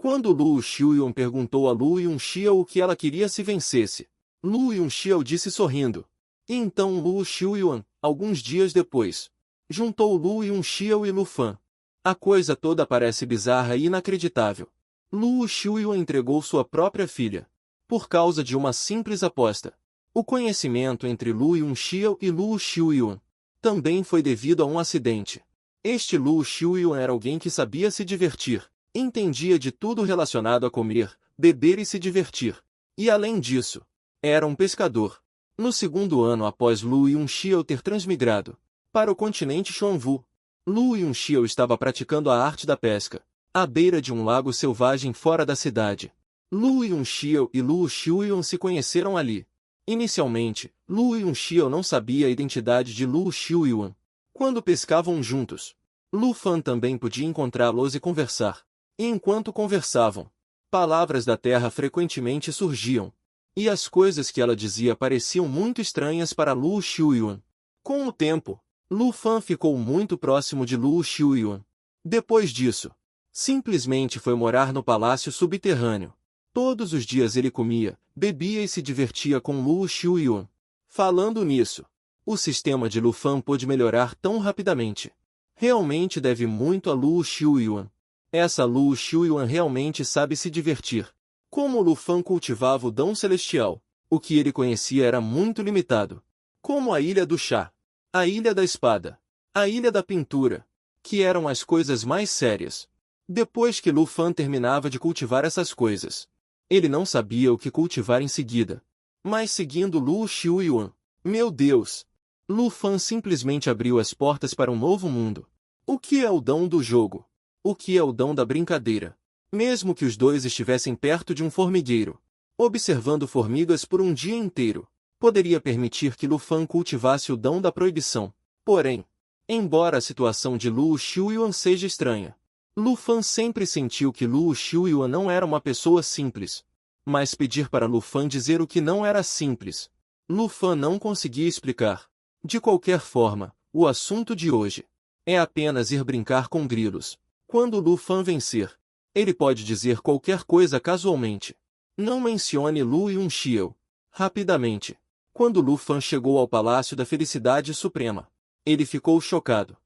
Quando Lu Xiuyuan perguntou a Lu Yunxiao o que ela queria se vencesse, Lu Yunxiao disse sorrindo. E então Lu Xiuyuan, alguns dias depois, juntou Lu Yunxiao e Lu Fan. A coisa toda parece bizarra e inacreditável. Lu Xiuyuan entregou sua própria filha, por causa de uma simples aposta. O conhecimento entre Lu Yunxiao e Lu Xiuyuan também foi devido a um acidente. Este Lu Xiuyuan era alguém que sabia se divertir, entendia de tudo relacionado a comer, beber e se divertir. E além disso, era um pescador. No segundo ano após Lu Yunxiao ter transmigrado para o continente Xuanwu, Lu Yunxiao estava praticando a arte da pesca, à beira de um lago selvagem fora da cidade. Lu Yunxiao e Lu Xiuyuan se conheceram ali. Inicialmente, Lu Yunxiao não sabia a identidade de Lu Xiuyuan. Quando pescavam juntos, Lu Fan também podia encontrá-los e conversar. E enquanto conversavam, palavras da terra frequentemente surgiam. E as coisas que ela dizia pareciam muito estranhas para Lu Xiuyuan. Com o tempo, Lu Fan ficou muito próximo de Lu Xiuyuan. Depois disso, simplesmente foi morar no palácio subterrâneo. Todos os dias ele comia, bebia e se divertia com Lu Xiuyuan. Falando nisso, o sistema de Lu Fan pôde melhorar tão rapidamente. Realmente deve muito a Lu Xiuyuan. Essa Lu Xiuyuan realmente sabe se divertir. Como Lu Fan cultivava o dom celestial, o que ele conhecia era muito limitado. Como a Ilha do Chá, a Ilha da Espada, a Ilha da Pintura, que eram as coisas mais sérias. Depois que Lu Fan terminava de cultivar essas coisas, ele não sabia o que cultivar em seguida. Mas seguindo Lu Xiuyuan, meu Deus! Lu Fan simplesmente abriu as portas para um novo mundo. O que é o dom do jogo? O que é o dom da brincadeira? Mesmo que os dois estivessem perto de um formigueiro, observando formigas por um dia inteiro, poderia permitir que Lu Fan cultivasse o dom da proibição. Porém, embora a situação de Lu Xiuyuan seja estranha, Lu Fan sempre sentiu que Lu Xiuyuan não era uma pessoa simples. Mas pedir para Lu Fan dizer o que não era simples, Lu Fan não conseguia explicar. De qualquer forma, o assunto de hoje é apenas ir brincar com grilos. Quando Lu Fan vencer, ele pode dizer qualquer coisa casualmente. Não mencione Lu Yunxiao. Rapidamente, quando Lu Fan chegou ao Palácio da Felicidade Suprema, ele ficou chocado.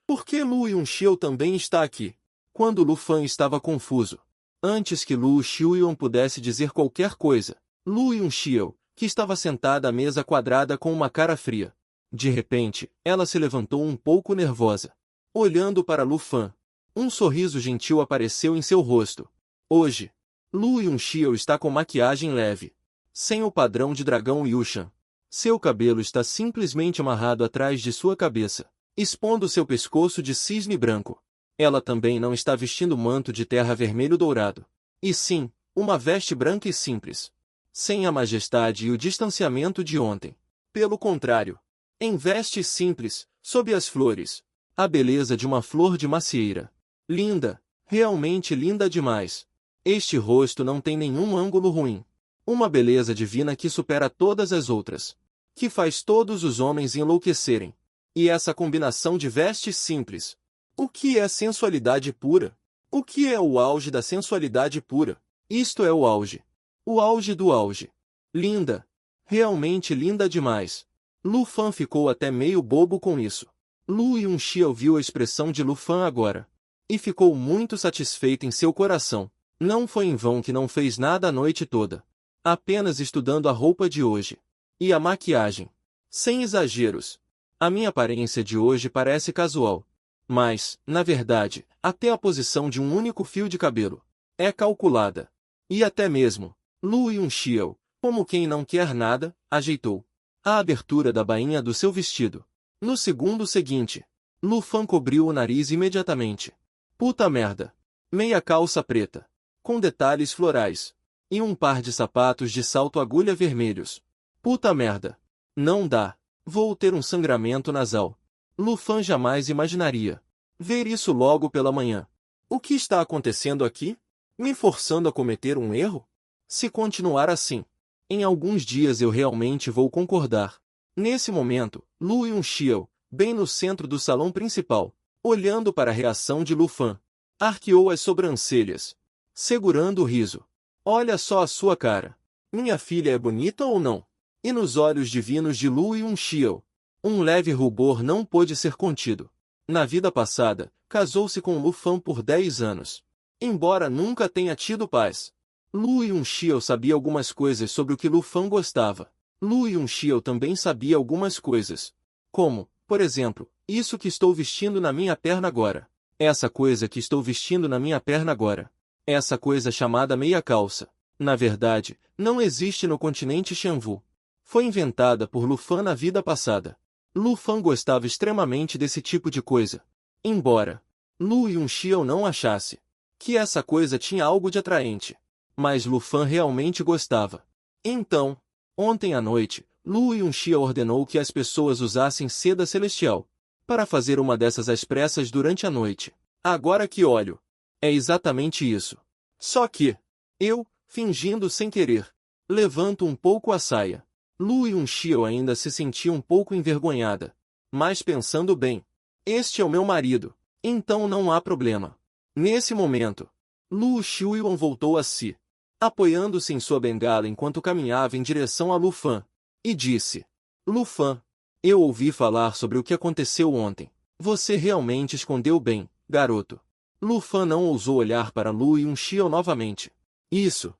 Por que Lu Yunxiao também está aqui? Quando Lu Fan estava confuso. Antes que Lu Xiuyuan pudesse dizer qualquer coisa, Lu Yunxiao, que estava sentada à mesa quadrada com uma cara fria. De repente, ela se levantou um pouco nervosa. Olhando para Lu Fan, um sorriso gentil apareceu em seu rosto. Hoje, Lu Yunxiao está com maquiagem leve, sem o padrão de dragão Yushan. Seu cabelo está simplesmente amarrado atrás de sua cabeça, expondo seu pescoço de cisne branco. Ela também não está vestindo manto de terra vermelho dourado, e sim, uma veste branca e simples, sem a majestade e o distanciamento de ontem. Pelo contrário, em vestes simples, sob as flores, a beleza de uma flor de macieira. Linda, realmente linda demais. Este rosto não tem nenhum ângulo ruim. Uma beleza divina que supera todas as outras, que faz todos os homens enlouquecerem. E essa combinação de vestes simples. O que é sensualidade pura? O que é o auge da sensualidade pura? Isto é o auge. O auge do auge. Linda. Realmente linda demais. Lu Fan ficou até meio bobo com isso. Lu Yunxiao viu a expressão de Lu Fan agora. E ficou muito satisfeito em seu coração. Não foi em vão que não fez nada a noite toda. Apenas estudando a roupa de hoje. E a maquiagem. Sem exageros. A minha aparência de hoje parece casual. Mas, na verdade, até a posição de um único fio de cabelo é calculada. E até mesmo, Lu Yunxiao, como quem não quer nada, ajeitou a abertura da bainha do seu vestido. No segundo seguinte, Lu Fan cobriu o nariz imediatamente. Puta merda! Meia calça preta, com detalhes florais, e um par de sapatos de salto agulha vermelhos. Puta merda! Não dá, vou ter um sangramento nasal. Lu Fan jamais imaginaria ver isso logo pela manhã. O que está acontecendo aqui? Me forçando a cometer um erro? Se continuar assim, em alguns dias eu realmente vou concordar. Nesse momento, Lu Yunxiao, bem no centro do salão principal, olhando para a reação de Lu Fan, arqueou as sobrancelhas. segurando o riso. Olha só a sua cara. Minha filha é bonita ou não? E nos olhos divinos de Lu Yunxiu, um leve rubor não pôde ser contido. Na vida passada, casou-se com Lu Fan por 10 anos. Embora nunca tenha tido paz, Lu Yunxiu sabia algumas coisas sobre o que Lu Fan gostava. Lu Yunxiu também sabia algumas coisas. Como, por exemplo, isso que estou vestindo na minha perna agora. Essa coisa que estou vestindo na minha perna agora. Essa coisa chamada meia calça. Na verdade, não existe no continente Xianwu. Foi inventada por Lu Fan na vida passada. Lu Fan gostava extremamente desse tipo de coisa. Embora Lu Yunxiu não achasse que essa coisa tinha algo de atraente. Mas Lu Fan realmente gostava. Então, ontem à noite, Lu Yunxiu ordenou que as pessoas usassem seda celestial para fazer uma dessas às pressas durante a noite. Agora que olho, é exatamente isso. Só que, eu, fingindo sem querer, levanto um pouco a saia. Lu Yunxiu ainda se sentia um pouco envergonhada. Mas pensando bem, este é o meu marido, então não há problema. Nesse momento, Lu Xiuyuan voltou a si, apoiando-se em sua bengala enquanto caminhava em direção a Lu Fan, e disse: Lu Fan, eu ouvi falar sobre o que aconteceu ontem. Você realmente escondeu bem, garoto. Lu Fan não ousou olhar para Lu Yunxiu novamente. Isso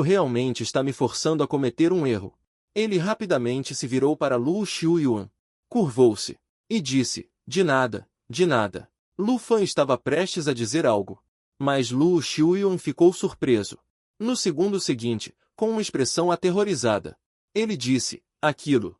realmente está me forçando a cometer um erro. Ele rapidamente se virou para Lu Xiuyuan, curvou-se, e disse: de nada, de nada. Lu Fan estava prestes a dizer algo, mas Lu Xiuyuan ficou surpreso. No segundo seguinte, com uma expressão aterrorizada, ele disse: aquilo,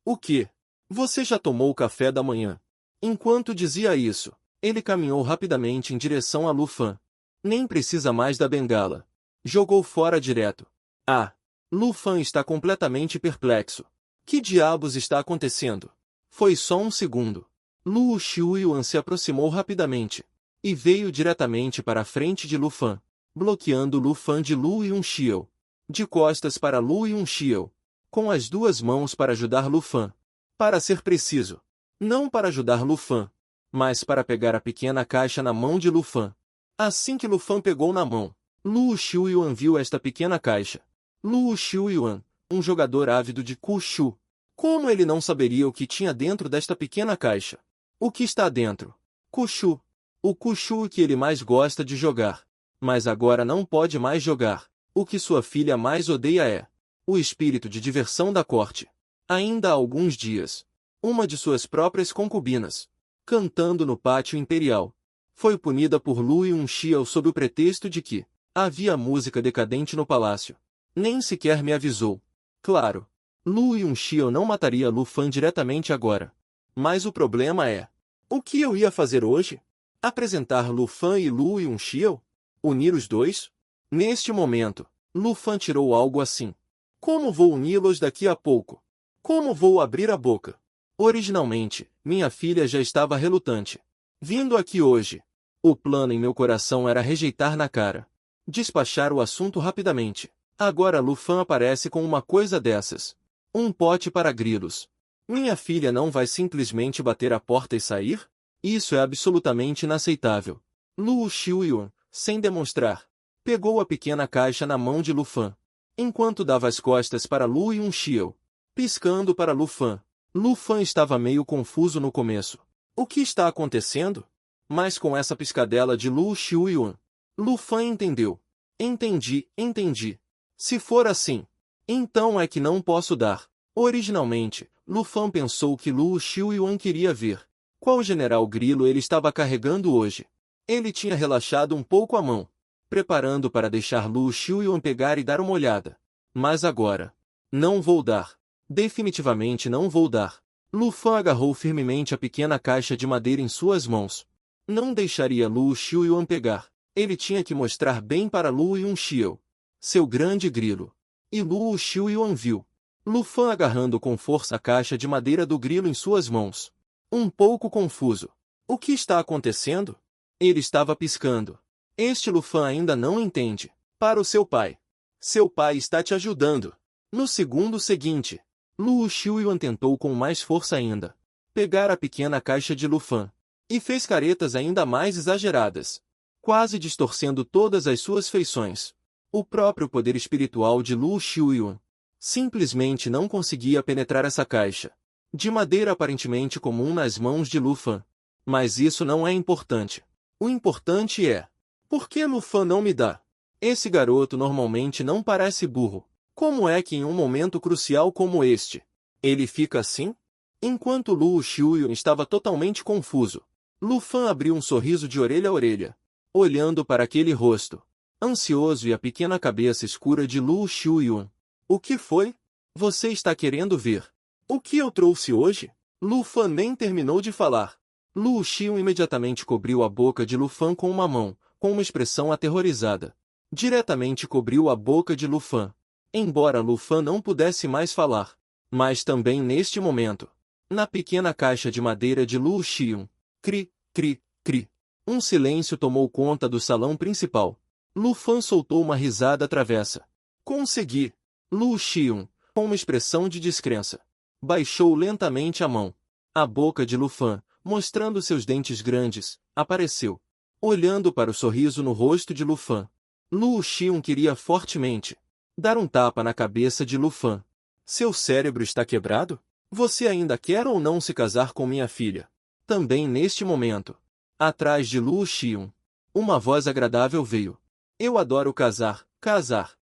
o quê? Você já tomou o café da manhã? Enquanto dizia isso, ele caminhou rapidamente em direção a Lu Fan. Nem precisa mais da bengala. Jogou fora direto. Ah! Lu Fan está completamente perplexo. Que diabos está acontecendo? Foi só um segundo. Lu Xiuyuan se aproximou rapidamente e veio diretamente para a frente de Lu Fan, bloqueando Lu Fan de Lu Yunxiu. De costas para Lu Yunxiu, com as duas mãos para ajudar Lu Fan. Para ser preciso, não para ajudar Lu Fan, mas para pegar a pequena caixa na mão de Lu Fan. Assim que Lu Fan pegou na mão, Lu Xiuyuan viu esta pequena caixa. Lu Xiuyuan, um jogador ávido de Kushu. Como ele não saberia o que tinha dentro desta pequena caixa? O que está dentro? Kushu. O Kushu que ele mais gosta de jogar. Mas agora não pode mais jogar. O que sua filha mais odeia é o espírito de diversão da corte. Ainda há alguns dias, uma de suas próprias concubinas, cantando no pátio imperial, foi punida por Lu Yunxiu sob o pretexto de que havia música decadente no palácio. Nem sequer me avisou. Claro, Lu Yunxiu não mataria Lu Fan diretamente agora. Mas o problema é: o que eu ia fazer hoje? Apresentar Lu Fan e Lu Yunxiu? Unir os dois? Neste momento, Lu Fan tirou algo assim. Como vou uni-los daqui a pouco? Como vou abrir a boca? Originalmente, minha filha já estava relutante. Vindo aqui hoje, o plano em meu coração era rejeitar na cara. Despachar o assunto rapidamente. Agora Lu Fan aparece com uma coisa dessas. Um pote para grilos. Minha filha não vai simplesmente bater a porta e sair? Isso é absolutamente inaceitável. Lu Xiuyuan, sem demonstrar, pegou a pequena caixa na mão de Lu Fan, enquanto dava as costas para Lu Yunxiu, piscando para Lu Fan. Lu Fan estava meio confuso no começo. O que está acontecendo? Mas com essa piscadela de Lu Xiuyuan, Lu Fan entendeu. Entendi. Se for assim, então é que não posso dar. Originalmente, Lu Fan pensou que Lu Xiuyuan queria ver qual general grilo ele estava carregando hoje. Ele tinha relaxado um pouco a mão, preparando para deixar Lu Xiuyuan pegar e dar uma olhada. Mas agora, não vou dar. Definitivamente não vou dar. Lu Fan agarrou firmemente a pequena caixa de madeira em suas mãos. Não deixaria Lu Xiuyuan pegar. Ele tinha que mostrar bem para Lu Yunxiu, seu grande grilo. E Lu Xiuyuan viu Lu Fan agarrando com força a caixa de madeira do grilo em suas mãos. Um pouco confuso. O que está acontecendo? Ele estava piscando. Este Lu Fan ainda não entende. Para o seu pai. Seu pai está te ajudando. No segundo seguinte, Lu Xiuyuan tentou com mais força ainda pegar a pequena caixa de Lu Fan e fez caretas ainda mais exageradas. quase distorcendo todas as suas feições. O próprio poder espiritual de Lu Xiuyun simplesmente não conseguia penetrar essa caixa de madeira aparentemente comum nas mãos de Lu Fan. Mas isso não é importante. O importante é: por que Lu Fan não me dá? Esse garoto normalmente não parece burro. Como é que em um momento crucial como este, ele fica assim? Enquanto Lu Xiuyun estava totalmente confuso, Lu Fan abriu um sorriso de orelha a orelha, olhando para aquele rosto ansioso e a pequena cabeça escura de Lu Xiuyun. O que foi? Você está querendo ver o que eu trouxe hoje? Lu Fan nem terminou de falar. Lu Xiuyun imediatamente cobriu a boca de Lu Fan com uma mão, com uma expressão aterrorizada. Diretamente cobriu a boca de Lu Fan. Embora Lu Fan não pudesse mais falar. Mas também neste momento, na pequena caixa de madeira de Lu Xiuyun, cri, cri, cri, um silêncio tomou conta do salão principal. Lu Fan soltou uma risada travessa. Consegui! Lu Xiuyun, com uma expressão de descrença, baixou lentamente a mão. A boca de Lu Fan, mostrando seus dentes grandes, apareceu. Olhando para o sorriso no rosto de Lu Fan, Lu Xiuyun queria fortemente dar um tapa na cabeça de Lu Fan. Seu cérebro está quebrado? Você ainda quer ou não se casar com minha filha? Também neste momento, atrás de Lu Xiuyun, uma voz agradável veio. Eu adoro casar, casar.